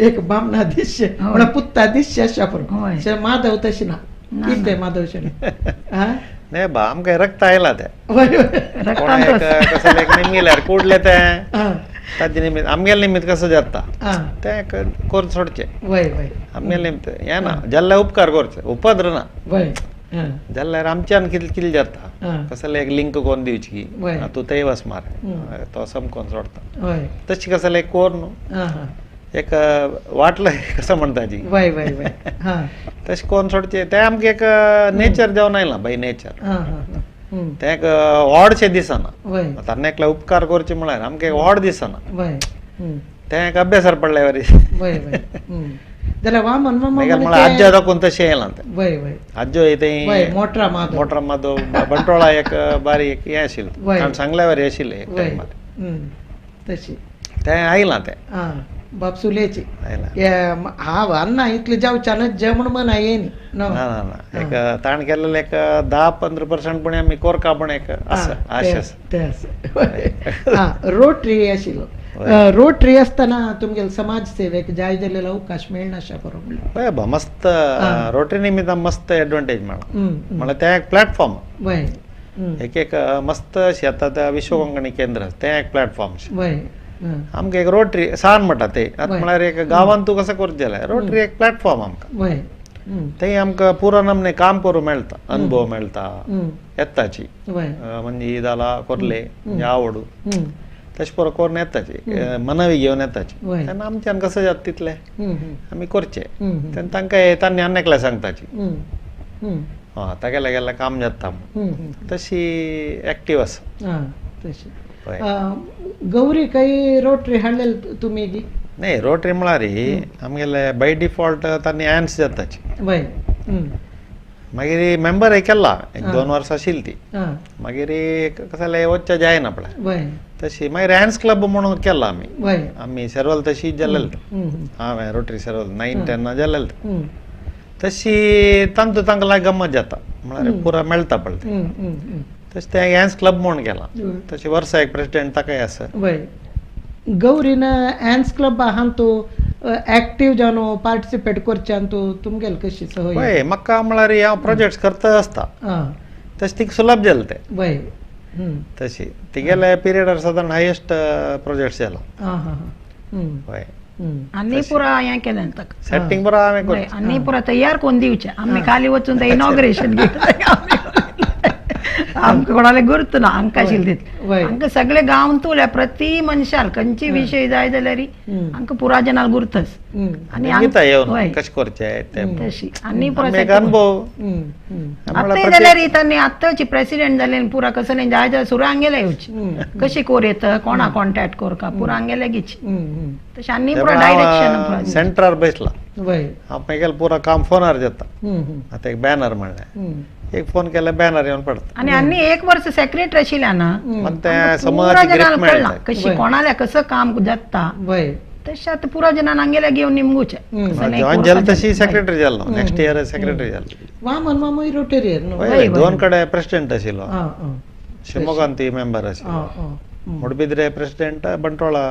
एक बामणा दिसचे म्हणून पुत्ता दिसचे अशा पुरो माधव तशी ना कितें माधव शेणे नाही बा आमकां रक्त आयला ते कसं निमगेल्यार कुडले ते ताजे निमित्त आमगेले निमित्त कसं जाता ते कोर सोडचे आमगेले निमित्त हे ना जाल्ले उपकार करचे उपद्र ना जाल्यार आमच्यान कितें जाता कसले एक लिंक कोण दिवची की तूं थंय वच मार तो समकोन सोडता तशी कसले कोर न्हू एक वाटलं कसं म्हणटा जी तशें कोण सोडचे ते आमकां एक नेचर जावन आयला बाय नेचर ते एक व्हडशें दिसना ताणें एकले उपकार करचे म्हळ्यार आमकां एक व्हड दिसना ते एक अभ्यासार पडले वरी जाल्यार वामन म्हळ्यार आज्जा दाखोवन तशें येयलां तें आज्जो थंय मोटरा माधव बंटोळा एक बारी एक हें आशिल्लें कारण सांगल्या वरी आशिल्लें एक टायमार तशी तें आयलां तें बाप सुलेची हांव अन्ना इतलें जावच्यानच जेवण मना येयनी ना ना ना एक ताण केलेले एक 10-15% पण आमी कोरका पण एक रोटरी आशिल्लो रोटरी आसतना तुमगेले समाज सेवेक जाय जाल्लेलो अवकाश मेळनाशा बरो पळय मस्त रोटरी निमित्त मस्त एडवांटेज मेळ्ळा म्हळ्यार तें एक प्लॅटफॉर्म एक मस्त अशी आतां विश्व कोंकणी केंद्र तें एक प्लॅटफॉर्म आमकां एक रोटरी सान म्हणटा ते आतां म्हळ्यार एक गांवांत तूं कसं करचें जाल्यार रोटरी एक प्लॅटफॉर्म आमकां थंय आमकां पुरो नमने काम करूं मेळटा अनुभव मेळटा येताची म्हणजे ही जाला कोरले आवडू तशें पुरो करून येताची मनवी घेवन येताची तेन्ना आमच्यान कसं जाता तितलें आमी करचें तेन्ना तांकां तांणी आनी एकल्या सांगताची तागेलें गेल्यार काम जाता तशी एक्टीव आसा तशी गौरी काही रोटरी हाडलेल तुमी गी नाही रोटरी म्हळ्यार आमगेले बाय डिफॉल्ट तांणी एन्स जाताची मागीर मेंबर केला 1-2 वर्सां आशिल्ली ती मागीर कसं जालें वच्चे जायना पळय तशी मागीर एन्स क्लब म्हणून केला आमी सेरवल तशी जालेल हांवें रोटरी सेरवल 9-10 जालेल तशी तांतू तांकां लायक गमत जाता म्हळ्यार पुरो मेळटा पळय तशें तें एन्स क्लब म्हणून केला तशें वर्सा एक प्रेसिडेंट ताकाय आसा गौरीन एन्स क्लब आहा तूं एक्टीव जावन पार्टिसिपेट करच्यान तूं तुमगेले कशी सवय पळय म्हाका म्हळ्यार हांव प्रोजेक्ट्स करता आसता तशें तिका सुलभ जालें तें तशी तिगेले पिरियडार सादारण हायेस्ट प्रोजेक्ट्स जाला पळय आनी पुरो हें केलें ताका सेटिंग बरो हांवें करचें आनी पुरो तयार कोन्न दिवचें आमी खाली वचून तें इनॉग्रेशन आमकां कोणाले गुर्त ना हांकां आशिल्ले हांकां सगळे गांव तुल्या प्रति मनशाल खंयची विशय जाय जाल्यार हांकां पुरा जनाल गुर्तच आनी कशें करचें तशी आनी पुरा अनुभव आतां जाल्यार तांणी आतांची प्रेसिडेंट जाले पुरा कसले जाय जाल्यार सुरू हांगेले येवची कशी कोर येता कोणा कॉन्टॅक्ट करका पुरा हांगेले घेची तशें आनी पुरा डायरेक्शन सेंटरार बसला हांव पुरा काम फोनार जाता आतां एक बॅनर म्हणलें एक फोन केल्यार बॅनर येवन पडता आनी एक वर्स सेक्रेटरी आशिल्ल्या ना मग ते समाजाची ग्रीप मेळटा कशी कोणाल्या कसं काम जाता तशें आतां पुरा जनान हांगेले घेवन निमगुचे जॉइन जालें तशी सेक्रेटरी जालो नेक्स्ट इयर सेक्रेटरी जालो वामन मामूय रोटेरियर 2 कडेन प्रेसिडेंट आशिल्लो शिवमोगांती मेंबर आशिल्लो मुडबिद्रे प्रेसिडेंट बंटोळा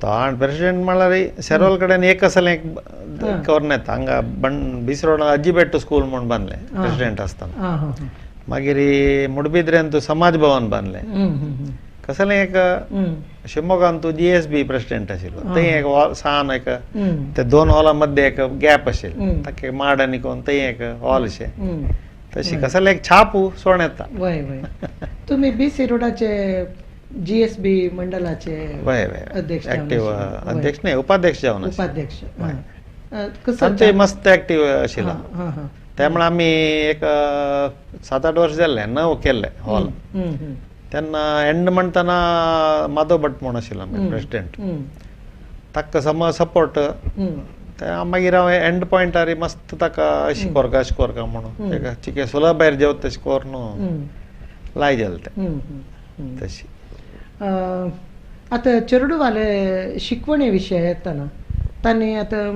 तो प्रेसिडेंट म्हळ्यार सेरवल कडेन एक असलें करून येता हांगा बीच रोडार अजिबेट स्कूल म्हूण बांदलें प्रेसिडेंट आसतना मागीर मुडबिद्रेन तूं समाज भवन बांदलें कसलें एक शिवमोगान तूं GSB प्रेसिडेंट आशिल्लो थंय एक हॉल सान एक ते 2 हॉला मध्य एक गॅप आशिल्लो ताका माड आनी कोण थंय एक हॉल अशें तशी कसलें एक छापू सोडून येता तुमी BC रोडाचे GSB मंडलाचे अध्यक्ष अध्यक्ष नाही उपाध्यक्ष जावन उपाध्यक्ष कसं मस्त ऍक्टिव्ह आशिल्लो त्यामुळे आमी एक 7-8 वर्स जाल्ले 9 केल्ले हॉल तेन्ना एंड म्हणटना माधव भट म्हूण आशिल्लो प्रेसिडेंट ताका सम सपोर्ट मागीर हांव एंड पॉयंटार मस्त ताका अशी कोरका म्हणून एक चिके सुला भायर जेवता तशें कोर न्हू लाय जालें तें तशी आता चेडूवाले शिकवणे विशय येताना तांणी आतां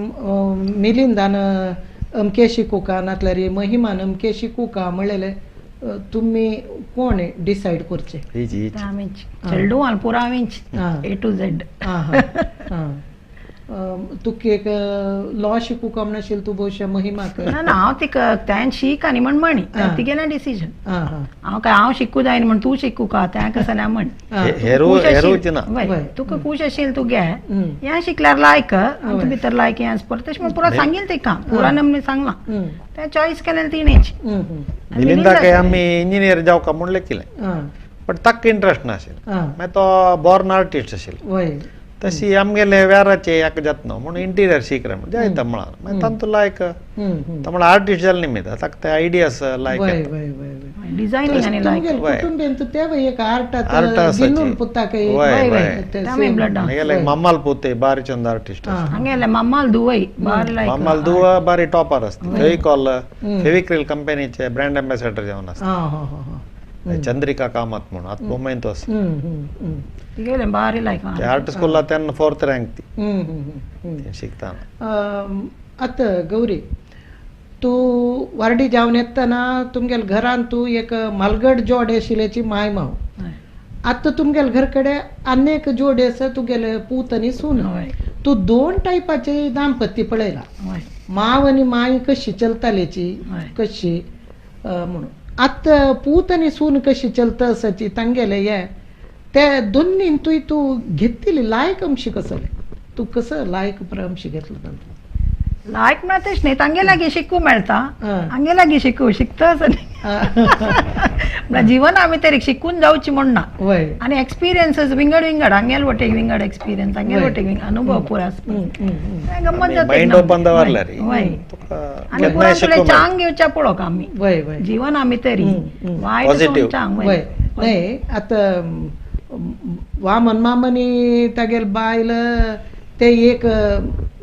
मिलिंदान अमके शिकूका नातल्यार महिमान अमके शिकूका म्हणलेले तुमी कोण डिसायड करचे चेडू पुरा A to Z तुका एक लॉ शिकूका म्हण आशिल्लो तूं भोवशा महिमाक ना हांव तिका तें शीक आनी म्हण ती गेलें डिसिजन हांव शिकू जाय म्हण तूं शिकू का तें कसं म्हण तुका खूश आशिल्लें तूं घे हें शिकल्यार लायक तूं भितर लायक हें परत तशें म्हण पुरा सांगिल्लें तिका पुरा नमने सांगलां तें चॉयस केलें तिणेंच मिलिंदाक आमी इंजिनियर जावका म्हूण लेखिल्लें बट ताका इंट्रस्ट नाशिल्लो मागीर तो बॉर्न आर्टिस्ट आशिल्लो तशी आमगेले व्याराचे एक जातनो म्हणून इंटिरियर शिकले म्हणजे जायता म्हळां मागीर तांतू लायक तो म्हळ्यार आर्टिस्ट जाले निमित्त ताका ते आयडियास लायक डिझायनिंग आनी लायक कुटुंबीन तू तेव्हा एक आर्टात गिनून पुत्ताक मागेले मम्माल पुते बारी चंद आर्टिस्ट हांगेले मम्माल दुवय बारी लायक मम्माल दुवा बारी टॉपर आसता थंय कॉल फेविक्रिल कंपनीचे ब्रँड एम्बेसेडर जावन आसता चंद्रिका कामत म्हणून आतां मुंबयन तो आसा बारी लायक आर्ट स्कूलात तेन्ना 4th रँक ती शिकताना आतां गौरी तूं वारडी जावन येतना तुमगेल घरान तूं एक मालगड जोड आशिल्ल्याची माय माव आतां तुमगेल घर कडेन आनी एक जोड आसा तुगेले पूत आनी सून तूं 2 टायपाचे दाम्पत्य पळयला माव आनी माय कशी चलतालेची कशी म्हणून आतां पूत आनी सून कशी चलता आसाची तांगेले हे ते दोन्ही तूं घेतली लायक अमशी कसले तूं कसं लायक अमशी घेतलो तांतूं लायक म्हणल्यार तेच न्ही तांगे लागीं शिकू मेळटा हांगे लागीं शिकू शिकता न्ही जिवना भितर शिकून जावची म्हण ना आनी एक्सपिरियन्सीस विंगड हांगेल वटेक विंगड एक्सपिरियन्स हांगेल वटेक अनुभव पुरा गंमत जाता आनी पुरा तुले चांग घेवच्या पळोवक आमी जिवना भितर वायट चांग न्ही आतां वामन मामनी तागेल बायल ते एक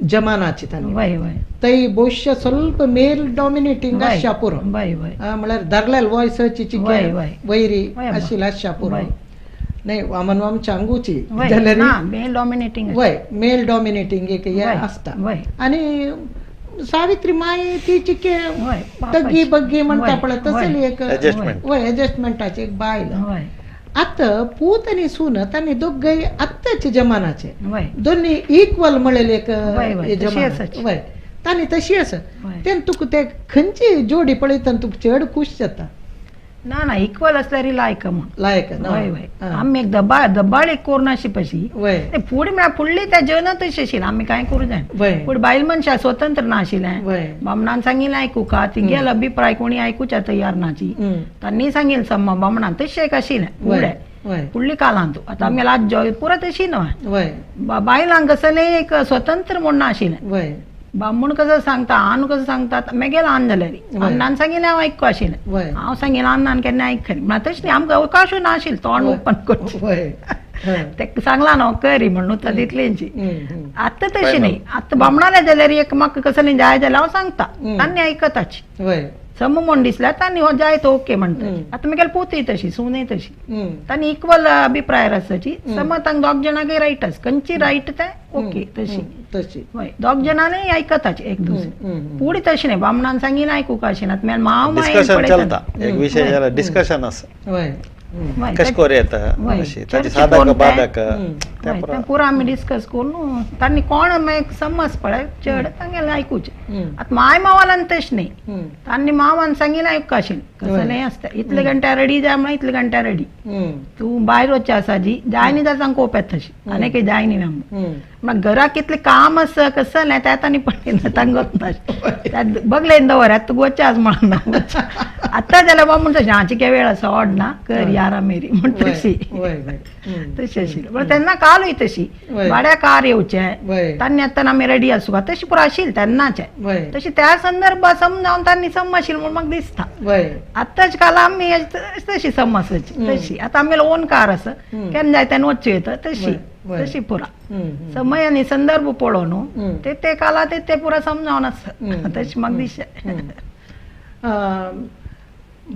जमानाची थंय भविष्य ಸ್ವಲ್ಪ मेल डॉमिनेटिंग आसच्या पुरो म्हळ्यार धरलेल वॉयसाची चिके वैरी आशिल्ला आसच्या पुरो न्ही वामन माम चांगूची जाल्यार मेल डॉमिनेटिंग मेल डॉमिनेटिंग एक हे आसता आनी सावित्री माई ती चिके तग्गी बग्गी म्हणटा पळय तसली एक एडजस्टमेंटाची एक बायल आतां पूत आनी सून तांणी दोगय आत्ताचे जमानाचे दोन्ही इक्वल म्हणलेले एक वय तांणी तशी आसा तेन्ना तुका ते खंयची जोडी पळयतना तुका चड खूश जाता ना ना इक्वल असल्यार लायक म्हण लायक वय वय आमी एक दबाळ एक कोर नाशी पशी फूड म्हळ्यार फुडली त्या जेवण तशी आशिल्ली आमी कांय करूं जाय पूण बायल मनशां स्वतंत्र नाशिल्लें बामणान सांगिल्लें आयकूका ती गेल अभिप्राय कोणी आयकुच्या तयार नाची तांणी सांगिल्लें सम्मा बामणान तशें एक आशिल्लें फुडें फुडली कालांत आतां आमी आज पुरा तशी न्हय बायलांक कसलें एक स्वतंत्र म्हूण नाशिल्लें बामण कसं सांगता अन्न कसं सांगता मागीर अन्न जाल्यार अन्नान सांगिल्लें हांव आयकूं आशिल्लें हांव सांगिल्लें अन्नान केन्ना आयकना म्हळ्यार तशें आमकां अवकाशूच नाशिल्लो तोंड ओपन करचें तेका सांगलां न्हू करी म्हणून तो तितलेंची आतां तशें न्ही आतां बामणालें जाल्यार एक म्हाका कसलें जाय जाल्यार हांव सांगता तांणी आयकताची सम म्हण दिसल्यार तांणी हो जाय तो ओके म्हणटा आतां म्हगेली पोती तशी सुनय तशी तांणी इक्वल अभिप्राय आसाची सम तांकां दोग जाणांकय रायट आसा खंयची रायट तें ओके तशी तशी हय दोग जाणांनी आयकताची एक दुसरें पुढे तशें न्ही बामणान सांगिल्लें आयकूंक आशिना मांव डिस्कशन चलता एक विषय जाल्यार डिस्कशन आसा कशें करूं ताची साधक बाधक पुरो आमी डिस्कस करून तांणी कोण मागीर समज पळय चड तांगेलें आयकुचें आतां माय मावालान तशें न्ही तांणी मावान सांगिल्लें आयकूंक आशिल्लें कसलेंय आसता इतले घंटा रेडी जाय म्हण इतले घंटा रेडी तूं भायर वचचें आसा जी जाय न्ही जाल्यार तांकां कोप येता तशी आनी जाय न्ही म्हण घराक कितलें काम आसा कसं जालें तें तांणी पळयना तांकां बगलेन दवर आतां तूं वचचें आसा म्हणून आतां जाल्यार बाबा म्हणटा हांची वेळ आसा ऑड ना कर यारा मेरी म्हण तशी तशी आशिल्ली पण तेन्ना कालूय तशी भाड्या कार येवचें तांणी आतां आमी रेडी आसूं का तशी पुरो आशिल्ली तेन्नाचें तशी त्या संदर्भात समजावन तांणी सम आशिल्ली म्हूण म्हाका दिसता आतांच काल आमी तशी सम आसाची तशी आतां आमगेलो ओन कार आसा केन्ना जाय तेन्ना वचचें येता तशी तशी पुरा समय आनी संदर्भ पळोव न्हू ते काला ते पुरा समजावन आसा तशी म्हाका दिसता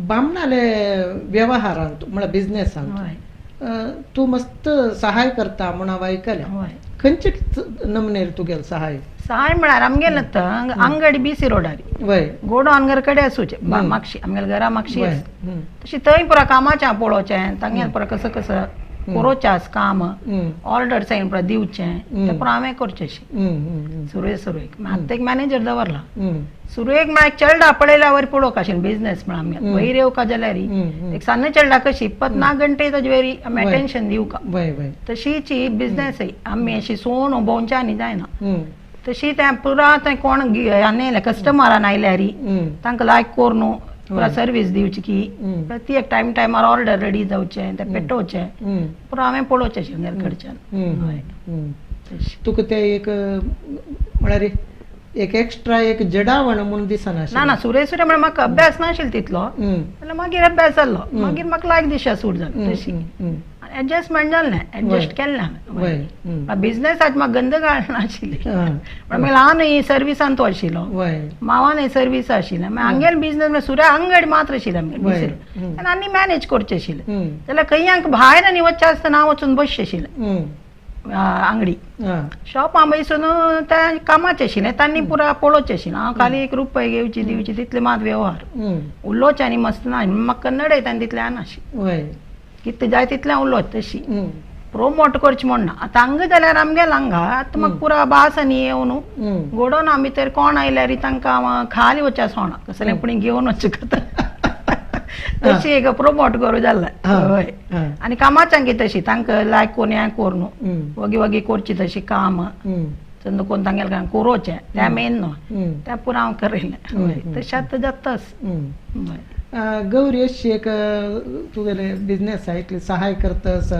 बामणाले व्यवहारांत म्हळ्यार बिझनेसांत तूं मस्त सहाय करता म्हूण हांव आयकलें खंयचे नमनेर तुगेलें सहाय म्हळ्यार आमगेलें आतां अंगडी बीसी रोडार गोडो आनगर कडेन आसूचें म्हापशी आमगेल्या घरा म्हापशी तशी थंय पुरा कामाचें पळोवचें तांगेलें पुरा कसं कसं करोवचें काम ऑर्डर सायन पुरा दिवचें तें पुरो हांवें करचें सुरवेक आतां एक मॅनेजर दवरला सुरवेक म्हळ्यार चेडा पळयल्या वयर पळोवंक आशिल्लें बिझनेस म्हण आमी वयर येवका जाल्यार एक सान्न चेडा कशी 24 घंटे ताजे वेरी आमी अटेन्शन दिवका तशीच बिझनेस आमी अशी सोन भोंवच्यांनी जायना तशी तें पुरा तें कोण आनी कस्टमरान आयल्यार तांकां लायक कोर न्हू पुरा सर्वीस दिवची की प्रत्येक टायमार ऑर्डर रेडी जावचें तें पेटोवचें पुरो हांवें पळोवचें आशिल्लें कडच्यान तुका तें एक म्हळ्यार एक एक्स्ट्रा एक जडावण म्हणून दिसना ना सुरेश म्हळ्यार म्हाका अभ्यास नाशिल्लो तितलो जाल्यार मागीर अभ्यास जाल्लो मागीर म्हाका लायक दिशा सूट जाली तशी एडजस्टमेंट जालें एडजस्ट केलें हांवें बिझनेसाची म्हाका गंदगाळ नाशिल्ली पण मागीर ल्हानूय सर्विसांत तो आशिल्लो मावानूय सर्वीस आशिल्लें मागीर हांगेल बिझनेस सुर्या अंगडी मात्र आशिल्लें आमगेलें आनी मॅनेज करचें आशिल्लें जाल्यार खंय भायर आनी वचचें आसतना हांव वचून बसचें आशिल्लें अंगडी शॉपां बसून त्या कामाचें आशिल्लें तांणी पुरा पळोवचें आशिल्लें हांव खाली ₹1 घेवची दिवची तितले मात व्यवहार उलोवचें आनी मस्त ना म्हाका कन्नड आनी तितलें आनाशिल्लें कितें जाय तितलें उलोवचें तशी प्रोमोट करचें म्हण ना आतां हांगा जाल्यार आमगेल्या हांगा आतां म्हाका पुरा भास आनी येवन गोडोन आमी तर कोण आयल्यार तांकां खाली वचचें सोणा कसलें पुणी घेवन वचचें करता तशी एक प्रोमोट करूं जाल्लें हय आनी कामाच्यान कितें तशी तांकां लायक कोणी हें कोर न्हू वगी वगी करची तशी काम चंद कोण तांगेलें कोरोवचें तें मेन न्हू तें पुरो हांव करिल्लें तशें आतां जाताच गौरी अशी एक तुगेले बिझनेस इतली सहाय करतास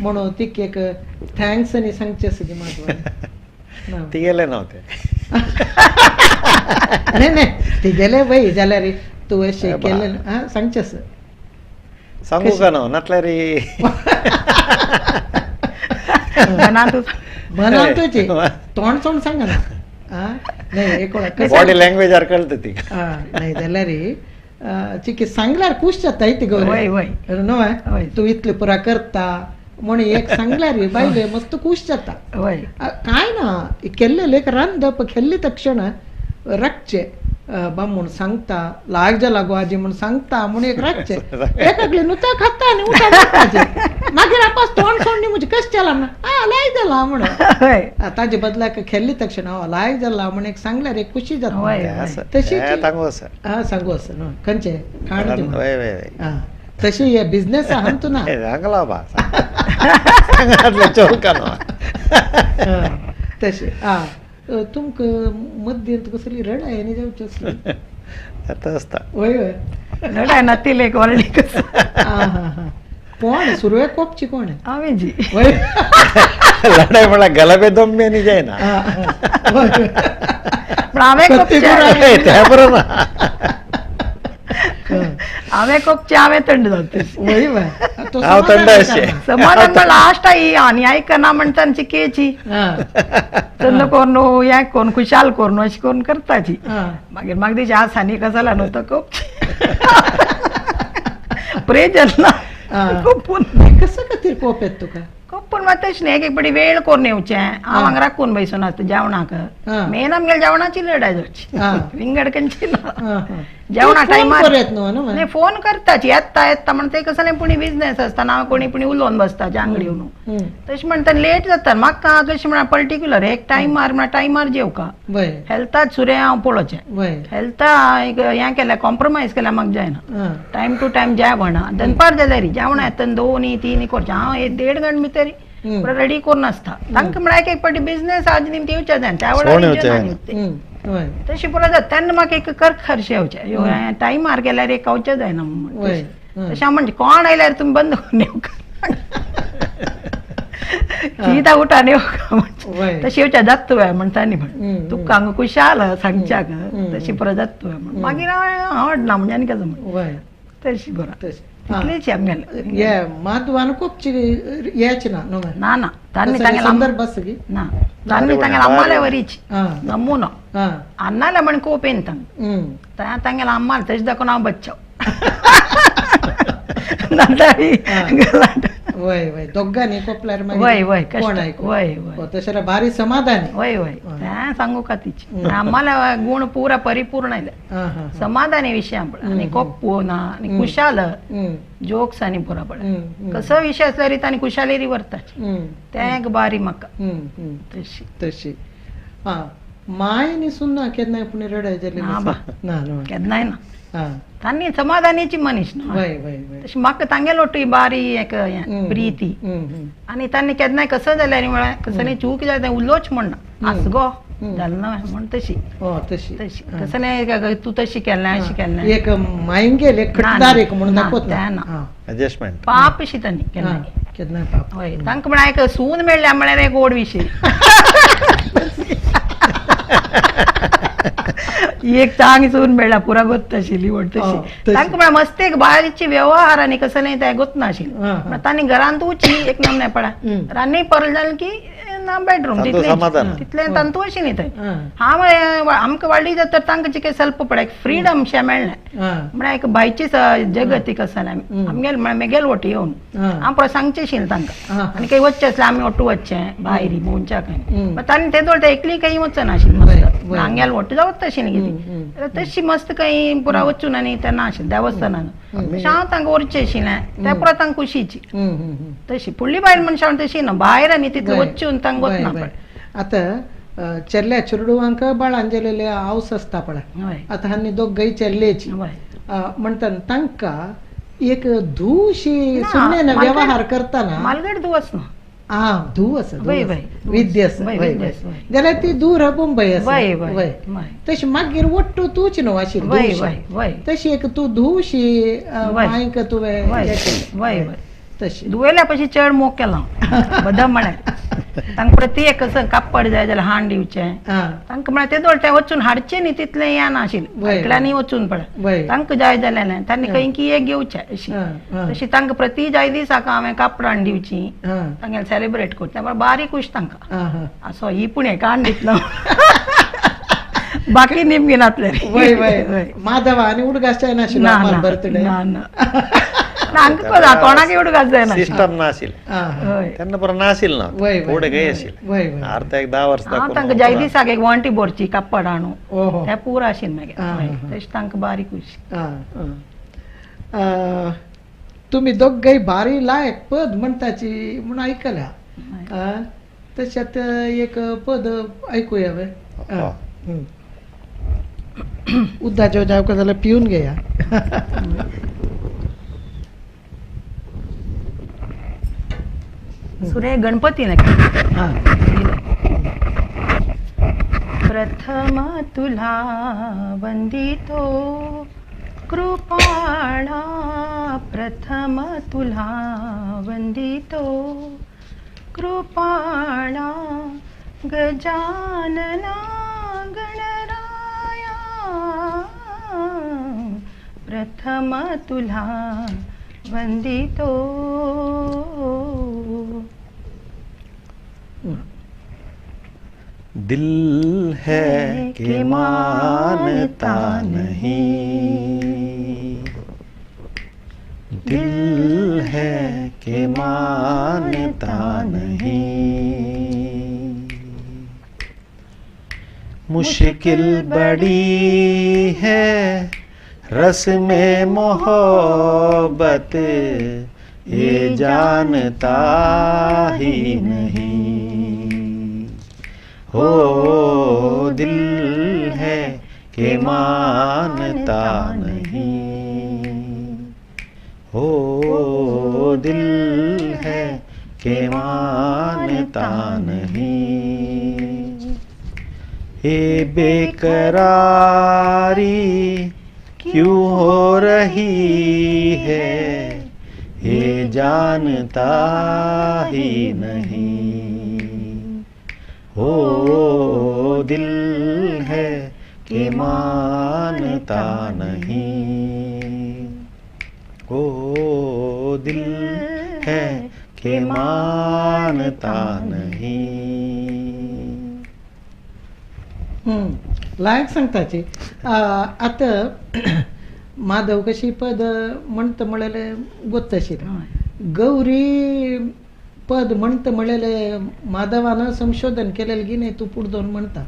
म्हणून तीक एक थँक्स आनी सांगचें आसा की माधवा ती गेले नव्हते नाही ती गेले बाई जाल्यार तूं अशें केलें सांगचें आसा सांगू का न्हू नातल्यार मनान तुजी तोंड सोंड सांगा ना नाही बॉडी लँग्वेजार कळटा ती नाही जाल्यार चिकी सांगल्यार खूश जाता ती गौरी न्हय तूं इतलें पुरा करता म्हणून एक सांगल्यार बायले मस्त खूश जाता काय ना केल्लें लेक रांदप केल्ले तक्षण रखचें बा म्हूण सांगता लाग जाला गो आजी म्हूण सांगता म्हूण एक रातचे एकाकले नुता खाता आनी उठा मारपाचें मागीर आपास तोंड सोडणी म्हणजे कशें जाला म्हणून लायक जाला म्हणून ताजे बदलाक खेळ्ळी तक्षण लायक जाला म्हणून एक सांगल्यार एक खुशी जाता तशी हा सांगू आसा न्हू खंयचे खाण तशी हे बिझनेस आहा तू ना तशी तुमक मध्यंत कसली रडाय न्ही जावची असली वय वय रडाय ना ती लेक ऑलरेडी कस कोण सुरवेक कोपची कोण हांवें जी वय लढाई म्हणा गलाबे दम्मे न्ही जायना पण हांवें त्या बरोबर हांवें कोपचे हांवें थंड जावतीस वय वय हांव थंड अशें समाधान लास्ट आई आनी आयकना म्हणटा चिकेची थंड कोरून हें कोरून खुशाल कोरून अशें करून करताची मागीर म्हाका दिसता आज सानी कसला न्हू तो कोपची प्रेज ना कोपून कसं खातीर कोप येत तुका कोपून मात तशें न्ही एक बडी वेळ कोरून येवचें हांव हांगा राखून बसून आसता जेवणाक मेन आमगेल्या जेवणाची लढाय जावची विंगड खंयची ना जेवणा टायमार नाही फोन करताची येता येता म्हणटा ते कसं पुणी बिझनेस आसता ना कोणी पुणी उलोवन बसताची आंगडी येवन तशें म्हणटा लेट जाता म्हाका कशें म्हणा पर्टिक्युलर एक टायमार म्हणा टायमार जेवका हेल्थाच सुरे हांव पळोवचें हेल्था हें केलें कॉम्प्रोमायज केल्यार म्हाका जायना टायम टू टायम जेवण दनपार जाल्यार जेवणा येता 2 3 करचें हांव 1.5 घंट भितर रेडी करून आसता तांकां म्हळ्यार एक पाटी बिझनेस आज निमती येवचें जाय त्या वेळार तशी पळोवं जाता तेन्ना म्हाका एक करखरशें येवचें टायमार गेल्यार एक खावचें जायना तशें हांव म्हणजे कोण आयल्यार तुमी बंद करून येवका सीदा उठान येवका तशी येवचें जाता तुवें म्हणटा न्ही म्हण तुका हांगा कुशाल सांगच्याक तशी परत जाता तुवें म्हण मागीर हांव हाडना म्हणजे आनी कितें म्हण तशी बरो तितलेच आमगेले माधवान कोपची याची ना ना ना तांणी तांगेला संदर्भ सगळी ना तांणी तांगेला अम्माले वरीची नमुनो अन्नाले म्हण कोप येन तांग तांगेला अम्माले तशें दाखोवन हांव बच्चाव वय वय दोगांनी कोपल्यार वय वय वय तशें भारी समाधान वय वय तें सांगू का तिची आम्हाला गुण पुरा परिपूर्ण आयले समाधानी विशय आनी कोप्पू ना आनी कुशाल जोक्स आनी पुरा पडे कसो विशय आसल्यार तांणी कुशालेरी व्हरताची तें एक बारी म्हाका तशी तशी माय न्ही सुन्ना केन्नाय पुणी रडाय जाली ना केन्नाय ना तांणी समाधानीची मनीस न्हू तशी म्हाका तांगेलो लोटी बारी एक प्रिती आनी तांणी केन्नाय कसो जाल्यार म्हळ्यार कसो चूक जाल्यार उलोवच म्हणना आसगो जालें ना म्हण तशी तशी तशी कसो नाही तूं तशी केलें अशी केलें एक मायंगेल एक खटदार एक म्हणून दाखोवता ना एडजस्टमेंट पाप अशी तांणी केन्नाय पाप हय तांकां म्हळ्यार एक सून मेळ्ळ्या म्हळ्यार एक गोड विशय एक चांग सून मेळ्ळा पुरा गोत्त आशिल्ली व्हड तशी तांकां म्हळ्यार मस्त एक बारीची व्यवहार आनी कसो नाही ते गोत नाशिल्लो तांणी घरांत वची एक नमने पळय रान्नी परल जालें की ना बेडरूम तितलें तांतू अशी न्ही थंय हांव आमकां वाडली जाता तर तांकां चिके स्वल्प पळय फ्रीडम शें मेळ्ळें म्हळ्यार एक बायची जगत एक आसा आमगेल म्हळ्यार मेगेल वोटी येवन हांव पळय सांगचें आशिल्लें तांकां आनी खंय वचचें आसलें आमी ओटू वचचें भायरी भोंवच्या खंय तांणी ते दोळ एकली खंय वचना नाशिल्लें हांगेल वोट जावत तशी न्ही कितें तशी मस्त खंय पुरा वचून आनी तें ना आशिल्लें देवस्थानान तशें हांव तांकां व्हरचें आशिल्लें तें पुरा तांकां खुशीची तशी फुडली बायल मनशां तशी ना भायर आनी तितलें वचून तांकां वचना पळय आतां चेल्ल्या चेडूवांक बाळान गेलेले हावस आसता पळय आतां हांनी दोगांय चेल्लेची म्हणटा तांकां एक धूशी सुन्नेन व्यवहार करतना मालगड दुवस न्हू धूव आसा विद्या जाल्यार ती दूर मुंबय तशी मागीर वट्टू तूच न्हू आशिल्ली तशी एक तूं धूशी मायक तुवें तशी दुवेल्या पशी चड मोग केला बदम म्हळ्यार तांकां प्रती एक कसं कापड जाय जाल्यार हाड दिवचें तांकां म्हळ्यार ते दोळ वचून हाडचें न्ही तितलें हें नाशिल्लें एकल्यांनी वचून पळय तांकां जाय जाल्यार तांणी खंय की एक घेवचें अशी तशी तांकां प्रती जाय दिसाक हांवें कापडां हाडून दिवचीं तांगेलें सेलिब्रेट करचें म्हळ्यार बारीक खूश तांकां असो ही पूण हेका हाडून दितलो बाकी निमगिनातले माधवा आनी उडगास नाशिल्लो बर्थडे तांकां तोंडाक एवढं घात जायना सिस्टम नाशिल्लें हय तेन्ना बरो नाशिल्लो ना फुडें खंय आशिल्लें अर्द एक 10 वर्सां हांव तांकां जाय दिसाक एक वंटी भरची कापड हाडून ओहो तें पुरो आशिल्लें मागीर तशें तांकां बारीक उशी तुम्ही दोघय भारी लायक पद म्हणटाची म्हूण आयकल्या तशात एक पद ऐकूया वे उद्दाचे जावका जाल्यार पिवन घेया सुरे गणपती ना प्रथम तुला वंदितो कृपाळा प्रथम तुला वंदितो कृपाळा गजानना गणराया प्रथम तुला वंदितो दिल है कि मानता नहीं दिल है कि मानता नहीं मुश्किल बड़ी है रस में मोहब्बत ये जानता ही नहीं हो दिल है कि मानता नहीं हो दिल है कि मानता नहीं ये बेकरारी क्यों हो रही है ये जानता ही नहीं हो दिल है कि मानता नहीं हो दिल है कि मानता नहीं लायक सांगताची आता माधव कशी पद म्हणत म्हळेले गोत्तशिर गौरी पद म्हणत म्हळेले माधवानं संशोधन केलेलं की नाही तू पुढे जाऊन म्हणता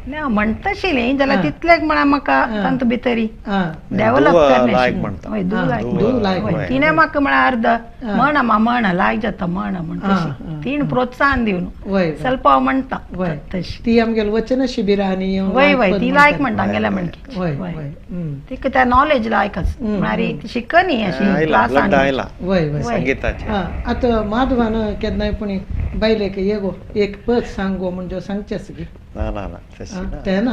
म्हणटाशिलें जाल्यार तितलेंच म्हळ्यार म्हाका तांत भितरी डेवलप करनाशिल्लें तिणें म्हाका म्हळ्यार अर्द म्हणा लायक जाता म्हणटा तिणें प्रोत्साहन दिवन ಸ್ವಲ್ಪ हांव म्हणटा तशी ती आमगेल वचन शिबिरांनी वय वय ती लायक म्हणटा गेल्या म्हणटा तिका त्या नॉलेज लायकच म्हळ्यार शिकनी अशी क्लासान वय वय संगीताची आता माधवानं केन्नाय पुणी बायलेक येगो एक पद सांगो म्हणजे सांगचेस की ना ना ना तशी ना ते ना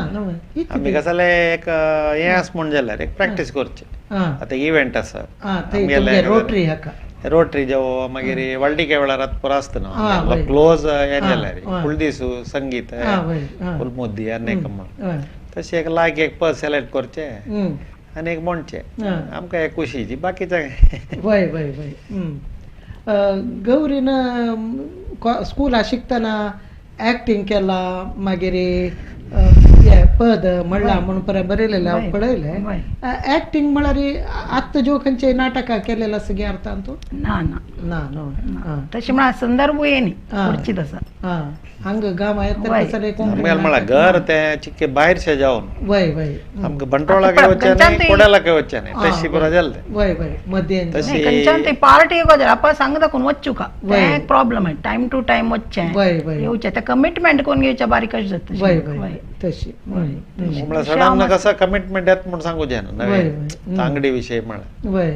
आमी कसं एक हें आस म्हण जाल्यार एक प्रॅक्टीस करची आतां इव्हेंट आसा रोटरी हाका रोटरी जावो मागीर वळडिके वेळार पुरो आसता न्हू क्लोज हें जाल्यार फूल दीस संगीत फूल मुद्दी आनी एक म्हण तशें एक लायक एक पद सिलेक्ट करचें आनी एक म्हणचें आमकां एक खुशीची बाकीचें वय वय वय गौरीन स्कुला शिकतना एक्टिंग केला मागीर पद म्हणला म्हणून परत बरयलेले हांव पळयलें एक्टिंग म्हळ्यार आत्ता जो खंयचे नाटकां केलेले आसा गे अर्थान तूं ना ना ना न्हू तशें म्हळ्यार संदर्भ येनी करचीत आसा हांगा गांवां येता म्हळ्यार घर तें चिक्के भायरशें जावन वय वय आमकां बंटवाळाक वच्चें न्ही कोड्यालाक वच्चें न्ही तशी बरो जालें वय वय मध्येन खंयच्यान ती पार्टी येगो जाल्यार आपा सांग दाखोवन वच्चू का तें एक प्रॉब्लम आहे टायम टू टायम वच्चें येवचें तें कमिटमेंट करून घेवचें बारीक कशें जाता वय वय तशी म्हळ्यार सडन कसं कमिटमेंट येता म्हूण सांगूं जायना तांगडी विशयी म्हळ्यार वय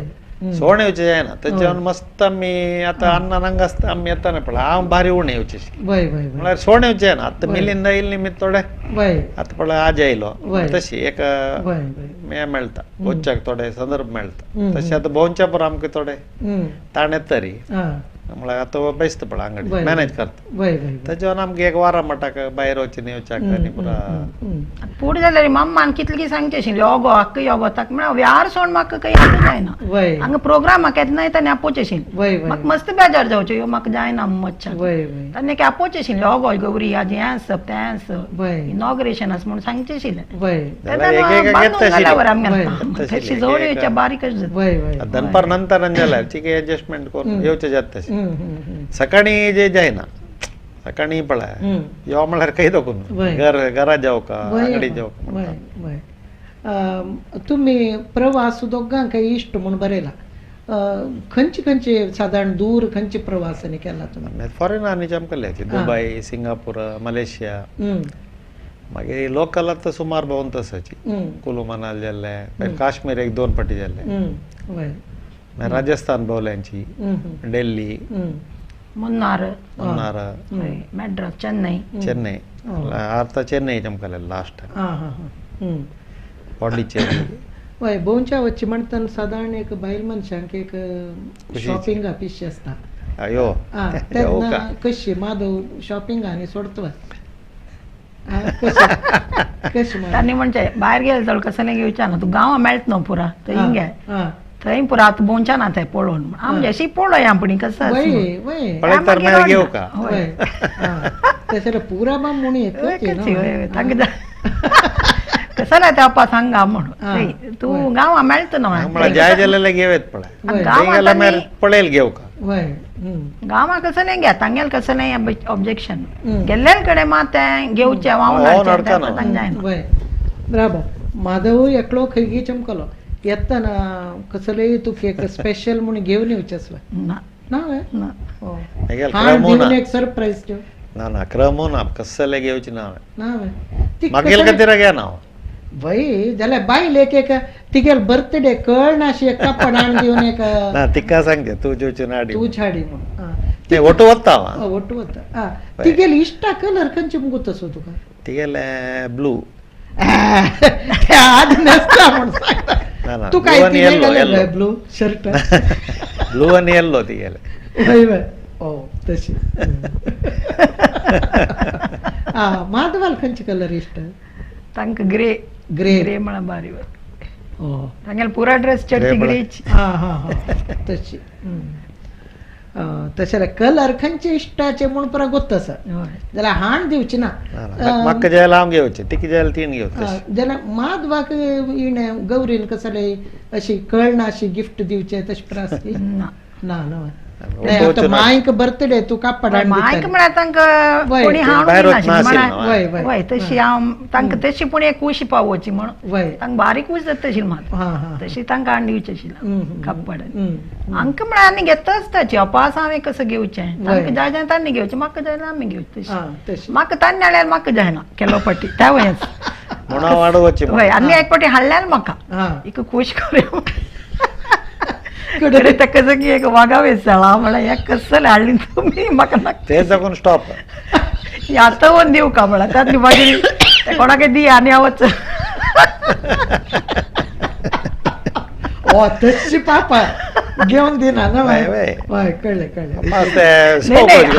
सोण येवचें जायना तेच्यान मस्त आमी आतां अन्ना नांग आसता आमी येताना पळय हांव भारी उणें येवचें वय वय म्हळ्यार सोण येवचें जायना आतां मिलिंदा येयली निमित थोडे वय आतां पळय आज येयलो तशी एक वय हें मेळटा वचच्याक थोडे संदर्भ मेळटा तशें आतां भोंवच्या पर आमकां थोडे ताण येता तरी म्हळ्यार आतां बेस्ट पडला अंगडी मॅनेज करता वय वय तेजेवन आमगे एक वारा म्हणटाक भायर वचून येवच्याक आनी पुरा पुढे जाल्यार मम्मान कितले की सांगचे आशिल्ले योगो हक्क योगो ताका म्हळ्यार व्यार सोड म्हाका काही आता जायना वय हांगा प्रोग्रामाक येता ना ताणें आपोवचें आशिल्लें वय वय म्हाका मस्त बेजार जावचें ह्यो म्हाका जायना मच्छा वय वय ताणें आपोवचें आशिल्लें योगो गौरी आज हें आसप तें आसप वय इनॉग्रेशन आस म्हूण सांगचें आशिल्लें वय तशी जवळ येवच्या बारीकच जाता वय वय दनपार नंतर जाल्यार ठीक एडजस्टमेंट करून येवचें जाता तशें सकाळी जे जायना सकाळी पळय यो म्हळ्यार खंय दोकून घरा जावका अंगडी जावका वय वय तुमी प्रवास दोगांक इश्ट म्हूण बरयला खंयचे खंयचे सादारण दूर खंयचे प्रवासांनी केला तुमी फॉरेनांनी चमकले दुबय सिंगापूर मलेशिया मागीर लोकल आतां सुमार भोंवन तसाची कुलू मनाल जाल्ले काश्मीर एक 2 फावटी जाल्ले राजस्थान भोवल्यांची दिल्ली मुन्नार मुन्नार चेन्नई आता चेन्नई चमकले लास्ट पॉंडिचेरी वय भोंवच्या वच्ची म्हणटना सादारण एक बायल मनशांक एक शॉपिंग पिशी आसता अयो तेन्ना कशी माधव शॉपिंग आनी सोडतो तांणी म्हणचे भायर गेले जाल्यार कसलें घेवचें ना तूं गांवां मेळटा न्हू पुरा थंय हिंगे थंय पुरा आतां भोंवच्या ना थंय पळोवन आमचे अशी पळोवया पूण कसं घेवका तशें पुरा बा म्हूण तांकां कसं ते आपा सांगा म्हणून तूं गांवां मेळटा न्हू जाय जाल्यार घेवेत पळय पळयल घेवका गांवां कसं नाही घ्या तांगेल कसं नाही ऑब्जेक्शन गेल्ले कडेन मात तें घेवचें वांगून जायना बराबर माधव एकलो खंय चमकलो येतना कसलेय तुका एक स्पेशल म्हूण घेवन येवचें ना ना एक सरप्राईज ठेव ना ना क्रमू ना कसले घेवची ना म्हागेल खातीर घे ना वय जाल्यार बायल एक तिगेल बर्थडे कळना अशी एक कापड हाडून दिवन एक ना तिका सांगते तूं जेवची नाडी तूं छाडी म्हूण ते ओटू वता ओटू वता तिगेल इश्टा कलर खंयचे मुगो तसो तुका तिगेले ब्लू आज नसता म्हूण सांगता तूं काय ब्लू शर्ट ब्लू आनी येल्लो तिगेले वय वय ओ तशी माधवाल खंयचे कलर इश्ट तांकां ग्रे ग्रे म्हळ्यार बारी तांगेले पुरा ड्रेस चर्ची ग्रेची तशी तशें कलर खंयचे इश्टाचे म्हूण पुरा गोत्त आसा जाल्यार हाण दिवची ना म्हाका जाल्यार हांव घेवचें तिका जाल्यार तीन घेवचें जाल्यार माधवाक इणे गौरीन कसले अशी कळना अशी गिफ्ट दिवचें तशें पुरा आसली ना ना मायक बर्थडे तू कापड मायक म्हळ्यार तांकां कोणी हाडून तशी हांव तांकां तशी पूण एक उशी पावोवची म्हण तांकां बारीक उश जाता तशी मात तशी तांकां हाडून दिवची आशिल्लें कापड हांकां म्हळ्यार आनी घेता आसताची अपास हांवें कसं घेवचें तांकां जाय जाल्यार तांणी घेवचें म्हाका जाय जाल्यार आमी घेवचें तशी म्हाका तांणी हाडल्यार म्हाका जायना केलो फाटी त्या वयस हय आनी एक फाटी हाडल्यार म्हाका एक खूश करूं कडे ताका जगी एक वागा वेचाळा म्हळ्यार एक कसले हाडली तुमी म्हाका ते जागून स्टॉप आतां दिवं का म्हळ्यार तातूंत मागीर कोणाक दी आनी हांव तशी पापा घेवन दिना ना हय कळ्ळें कळ्ळें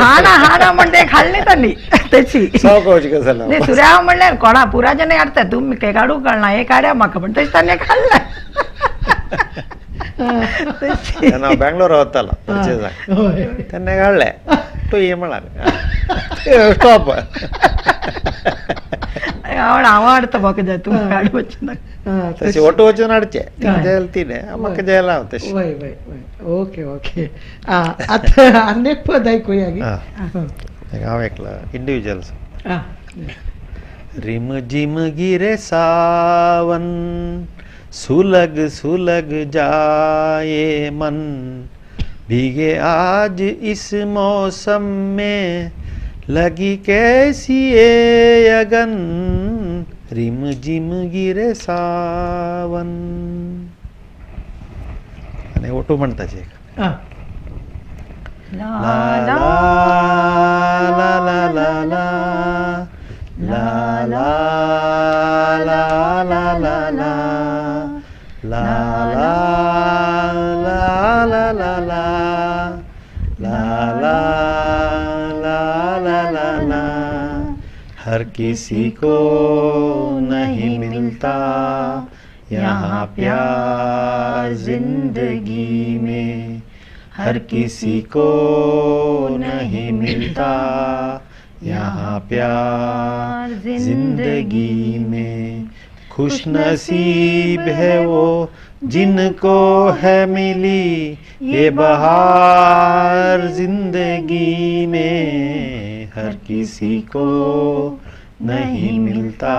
हाडा हाडा म्हणटा एक हाडली तांणी तशी सुर्या म्हणल्यार कोणा पुरा जण हाडटा तुमी ते काडूंक कळना एक हाड्या म्हाका म्हण तशी तांणी एक हाडला बेंगलोर वतालो तेन्ना काडले तूं ये म्हळ्यार स्टॉप हांव हाडटा म्हाका जाय तूं हाडवचें ना तशी ओटो वचून हाडचें जाय तिने म्हाका जाय हांव तशी वय वय वय ओके ओके आतां आनी एक पद आयकुया हांव एकलो इंडिविज्युअल्स रिम जिम गिरे सावन सुलग सुलग जाए मन भीगे आज इस मौसम में लगी कैसी ये अगन रिम जिम गिरे सावन आणि ओटो म्हणताचे ला ला ला ला ला ला ला ला ला ला ला La la la la la la la हर किसी को नहीं मिलता यहाँ प्यार जिंदगी में, हर किसी को नहीं मिलता यहाँ प्यार जिंदगी में। खुश नसीब है वो जिनको है मिली ये बहार जिंदगी में, हर किसी को नहीं मिलता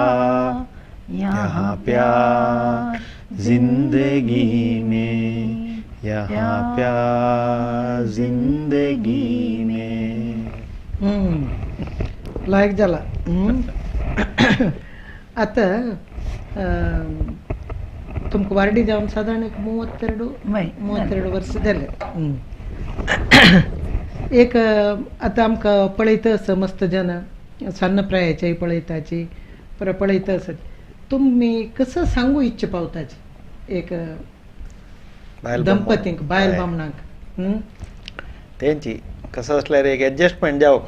यहाँ प्यार जिंदगी में, यहाँ प्यार जिंदगी में. लायक झाला. आता तुमक वारडी जाऊन साधारण एक 32 वर्ष झाले. एक आता आमकां पळयता आसा मस्त जन सन्न प्रायाची पळयताची पर पळयता आसा. तुम्ही कसं सांगू इच्छा पावताची एक दंपतींक बायल बामणांक तेंची कसं असल्यार एक एडजस्टमेंट जावं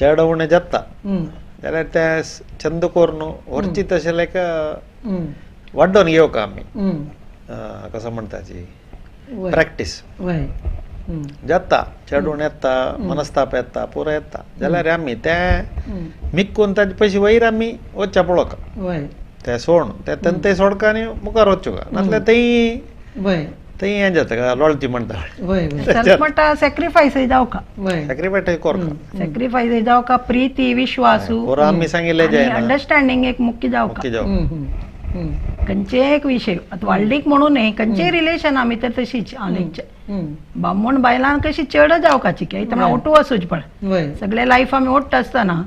चड उणें जाता जाल्यार ते चंद करून व्हरची तशें लायक वाडोवन घेवका आमी कसं म्हणटाची प्रॅक्टीस जाता चड उणें येता मनस्ताप येता पुरो येता जाल्यार आमी ते मिक्कून ताजे पयशे वयर आमी वचचें पळोवका ते सोड ते सोडका आनी मुखार वचच्यो का नाजाल्यार तें हें जाता का लोळची म्हणटा सॅक्रिफायस जावका सॅक्रिफायस करता सॅक्रिफायस जावका प्रीती विश्वासू पुरो आमी सांगिल्लें जायना अंडरस्टँडिंग एक मुख्य जावका खंयचे एक विषय आतां वाडलीक म्हणून न्ही खंयचेय रिलेशन आमी तर तशीच आलेंचे बामण बायलांक कशी चड जावकाची म्हळ्यार ओटू वचूच पळय सगळे लायफ आमी ओट्ट आसतना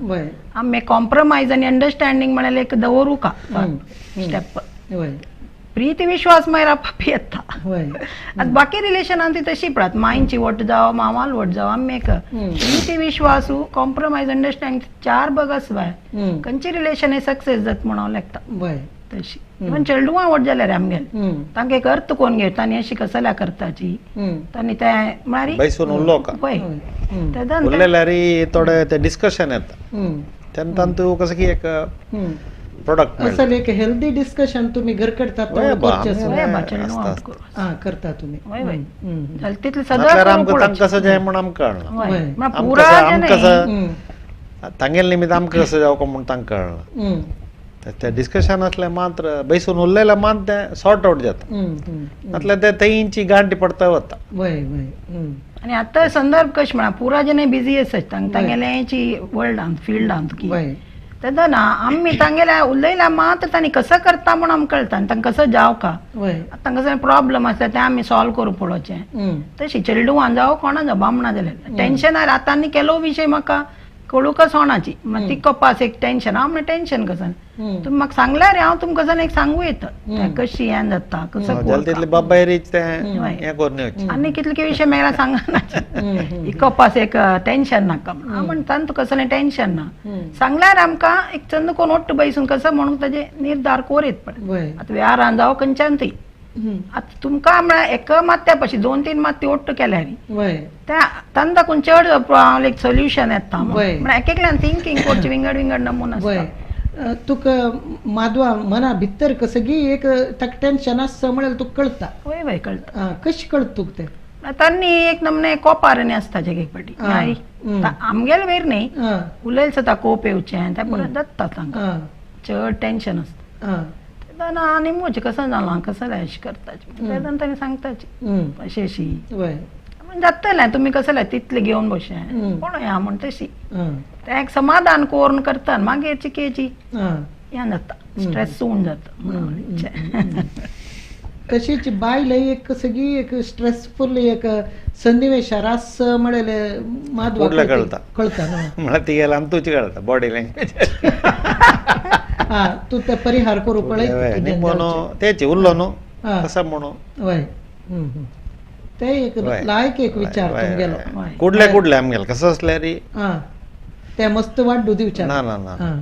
आमी कॉम्प्रमायज आनी अंडरस्टँडिंग म्हळ्यार एक दवरूं का स्टेप प्रीती विश्वास मागीर आपाप येता. आतां बाकी रिलेशनान ती तशी पळयात मायंची वट जावं मामाल वट जावं आमी एक प्रीती विश्वासू कॉम्प्रमायज अंडरस्टँडिंग 4 बगस बाय खंयचे रिलेशन हे सक्सेस जाता म्हणून हांव लेखता तशी. इवन चेडूं आवड जाल्यार आमगेले तांकां एक अर्थ कोण घेता आनी अशी कसल्या करताची तांणी ते म्हळ्यार बैसून उरलो का पळय उरलेल्यार थोडे ते डिस्कशन येता तेन्ना तूं कसं की एक प्रोडक्ट असं एक हेल्दी डिस्कशन तुम्ही घर करतात करता तुम्ही कसं जाय म्हणून आमकां कळना तांगेल निमित्त आमकां कसं जावं म्हणून तांकां कळना. ते डिस्कशन असले मात्र बैसून उरलेल्या मात ते सॉर्ट आउट जाता नातल्यार ते थंयची गांठी पडता वता. आणि आता संदर्भ कशें म्हळ्यार पुरा जन बिजी आसत तांगेले हेची वर्ल्डांत फिल्डांत की तेन्ना ना आमी तांगेल्या उलयल्या मात तांणी कसं करता म्हणून आमकां कळटा आनी तांकां कसं जावका तांकां जर प्रॉब्लम आसता ते आमी सॉल्व करूं पळोवचें. तशी चेडूं जावं कोणा जावं बामणा जाल्यार टेन्शन आयला आतां केलो विशय म्हाका कळूका सोणाची ती कपास एक टेन्शन हांव म्हणलें टेन्शन कसं तुम्ही म्हाका सांगल्यार हांव तुमकां कसं एक सांगू येता कशी हें जाता कसं आनी कितले विशय मेळ्ळा सांगना ही कपास एक टेन्शन नाका हांव म्हणटा तूं कसलें टेन्शन ना सांगल्यार आमकां एक चंद कोण ओट्ट बैसून कसं म्हणून ताजे निर्धार कोरीत पडे. आतां वेळारान जावं खंयच्यान ती आता तुमकां म्हळ्यार एक मात्या पशी 2-3 माती ओट्ट केल्यार तांकां ताकून चड लायक सोल्युशन येता म्हळ्यार एक एकल्यान थिंकींग करचें विंगड विंगड नमुना आसता. तुका माधवा मना भितर कसगी एक ताका टेन्शन आसता म्हळ्यार तुका कळटा. वय कळटा. कशें कळटा तुका तें तांणी एक नमने कोपारणी आसता एक पाटी आमगेले वयर न्ही उलयले सुद्दां कोप येवचें तें परत जाता तांकां चड टेन्शन आसता आनी मुझे कसं जालां कसं अशी करताची तांणी सांगताची अशी अशी जातलें तुमी कसलें तितलें घेवन बशें पळोवया म्हण तशी तें एक समाधान करून करता मागीर चिकेची हें जाता स्ट्रेस उण जाता. तशीच बायल एक सगळी एक स्ट्रेसफुल एक सन्निवेशार आस म्हळ्यार माधवा कळटा न्हू म्हळ्यार ती गेला आनी तुजी कळटा बॉडी लँग्वेज तू ते परिहार करू पळय तेची उरलो न्हू कसं म्हणून ते एक लायक एक विचार तुमगेलो कुडले आमगेले कसं असल्यार ते मस्त वाडू दिवचे ना ना ना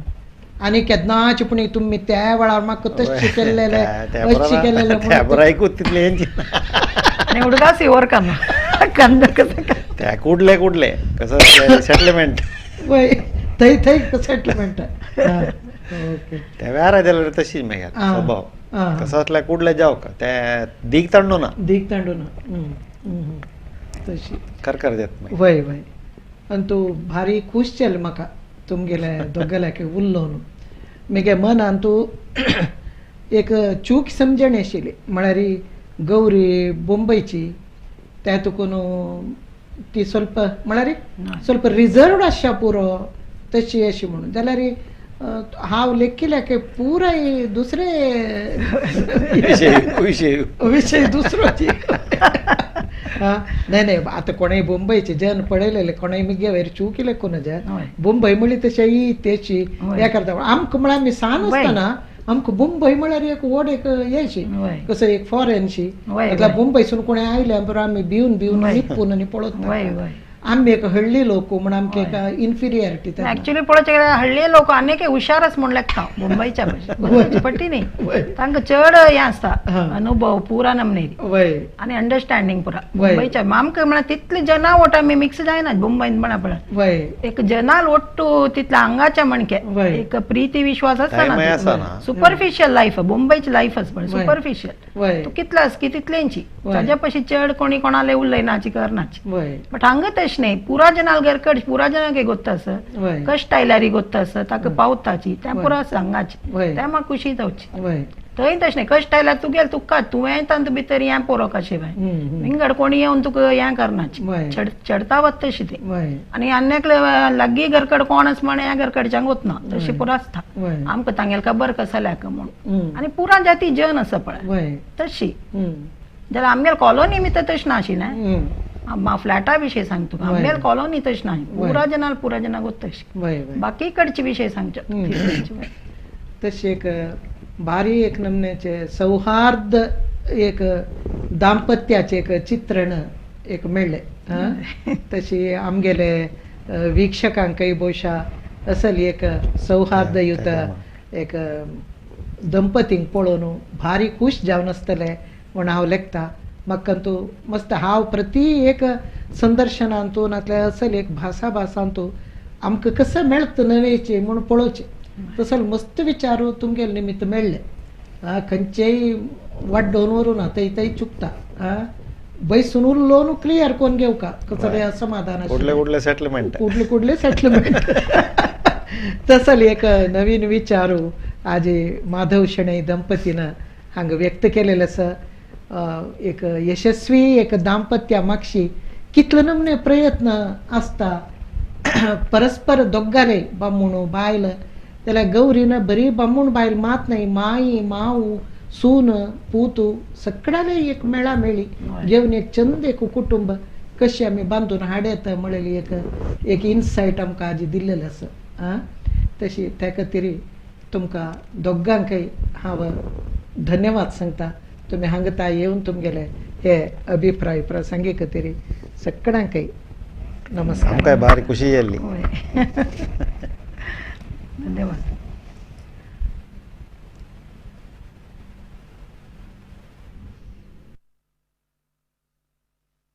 आनी केन्नाच पूण तुमी त्या वेळार म्हाका तशें केल्लेले अशें केल्लेले त्या बरं आयकूत तितले आनी उडगास वर कांदा त्या कुडले कसं सेटलमेंट थंय थंय सेटलमेंट ओके त्या व्यारा जाल्यार तशीच मेळ्या स्वभाव कसो असल्या कुडले जाव का त्या दीक तांडू ना तशी करकर देत मागीर वय वय आनी तूं भारी खूश चेल म्हाका तुमगेले दोगेल्याक उरलो न्हू म्हगे मनान तूं एक चूक समजणी आशिल्ली म्हळ्यार ही गौरी बॉम्बयची त्या तुकून ती ಸ್ವಲ್ಪ म्हळ्यार ಸ್ವಲ್ಪ रिजर्वड आसच्या पुरो तशी अशी म्हणून जाल्यार हांव लेखिल्ल्याक पुराय दुसरे विषय दुसरो नाही नाही आता कोणाय बॉम्बयचे जन पळयलेले कोणाय मुगे वयर चूक लेखून बॉम्बय म्हणली तशी ही तेची हे करता आमकां म्हळ्यार आमी सान आसतना आमकां मुंबय म्हळ्यार एक व्हड एक हेशी कसो एक फॉरेनशी मुंबयसून कोणी आयले बरो आमी भिवन भिवन निपून आनी पळोवता आमी एक हळ्ळी लोक म्हण आमकां एक इन्फिरियरिटी ऍक्च्युअली पळोवचें गेल्यार हळ्ळी लोक आनीक हुशारच म्हण लेखता मुंबयच्या भशेन पट्टी न्ही तांकां चड हें आसता अनुभव पुरा नमनेरी आनी अंडरस्टँडींग पुरा मुंबयच्या आमकां म्हळ्यार तितले जना वोट आमी मिक्स जायनात मुंबयन म्हणा पळय एक जनाल ओट्टू तितल्या आंगाच्या म्हणके एक प्रीती विश्वास आसता सुपरफिशियल लायफ मुंबयची लायफच पळय सुपरफिशियल तूं कितलास की तितलेंची ताज्या पशी चड कोणी कोणाले उलयनाची करनाची बट हांगा तशें न्ही पुरा जनाल गरकड पुरा जनाक गोत्तास कश टायलारी गोत्तास ताका पावताची त्या पुरा सांगाची त्या म्हाका खुशी जावची थंय तशें न्ही कश टायलार तूं गेल तुका तुवें तांत भितर हें पोरो कशें बाय विंगड कोणी येवन तुका हें करनाची चडता वत तशी ती आनी आनेक लागीं घरकड कोण आस म्हण ह्या घरकडच्यान वतना तशी पुरो आसता आमकां तांगेले खबर कसाल्याक म्हणून आनी पुरा जाती जन आसा पळय तशी जाल्यार आमगेले कॉलोनी बी तर तशी नाशिल्लें फ्लॅटा विशयी सांग तुका आमगेले कॉलोनी तशी ना पुरा जना गोत तशी बाकी कडचे विशय सांगचे तशी एक भारी एक नमनेचे सौहार्द एक दाम्पत्याचे एक चित्रण एक मेळ्ळें तशी आमगेले वीक्षकांकय भोवशा असली एक सौहार्दयुत एक दंपतींक पळोवन भारी खूश जावन आसतले म्हण हांव लेखता म्हाका तूं मस्त हांव प्रती एक संदर्शनांतून नातल्या असल एक भासांतून आमकां कसं मेळत नवेचे म्हूण पळोवचें तसल मस्त विचारू तुमगेले निमित्त मेळ्ळे खंयचेय वाड्डोवन व्हरू ना थंय थंय चुकता बैसून उरलो क्लियर कोण घेवका कसले असमाधान कुडले सेटलमेंट कुडले सेटलमेंट तसल एक नवीन विचारू आज माधव शेणै दंपतीनं हांगा व्यक्त केलेलें आसा एक यशस्वी एक दाम्पत्या मागशी कितले नमने प्रयत्न आसता परस्पर दोग्गाले बामूण बायल जाल्यार गौरीनं बरी बामूण बायल मात नाही माई माऊ सून पूतू सगळ्याले एक मेळामेळी घेवन एक चंद एक कुटुंब कशी आमी बांदून हाडयत म्हणलेली एक इन्सायट आमकां आजी दिल्लेलें आसा तशी त्या खातीर तुमकां दोग्गांकय हांव धन्यवाद सांगता तुम्ही हांगा येवन तुमगेले हे अभिप्राय प्रसंगी खातीर सगळ्यांकय नमस्कार आमकां भारी खुशी जाल्ली धन्यवाद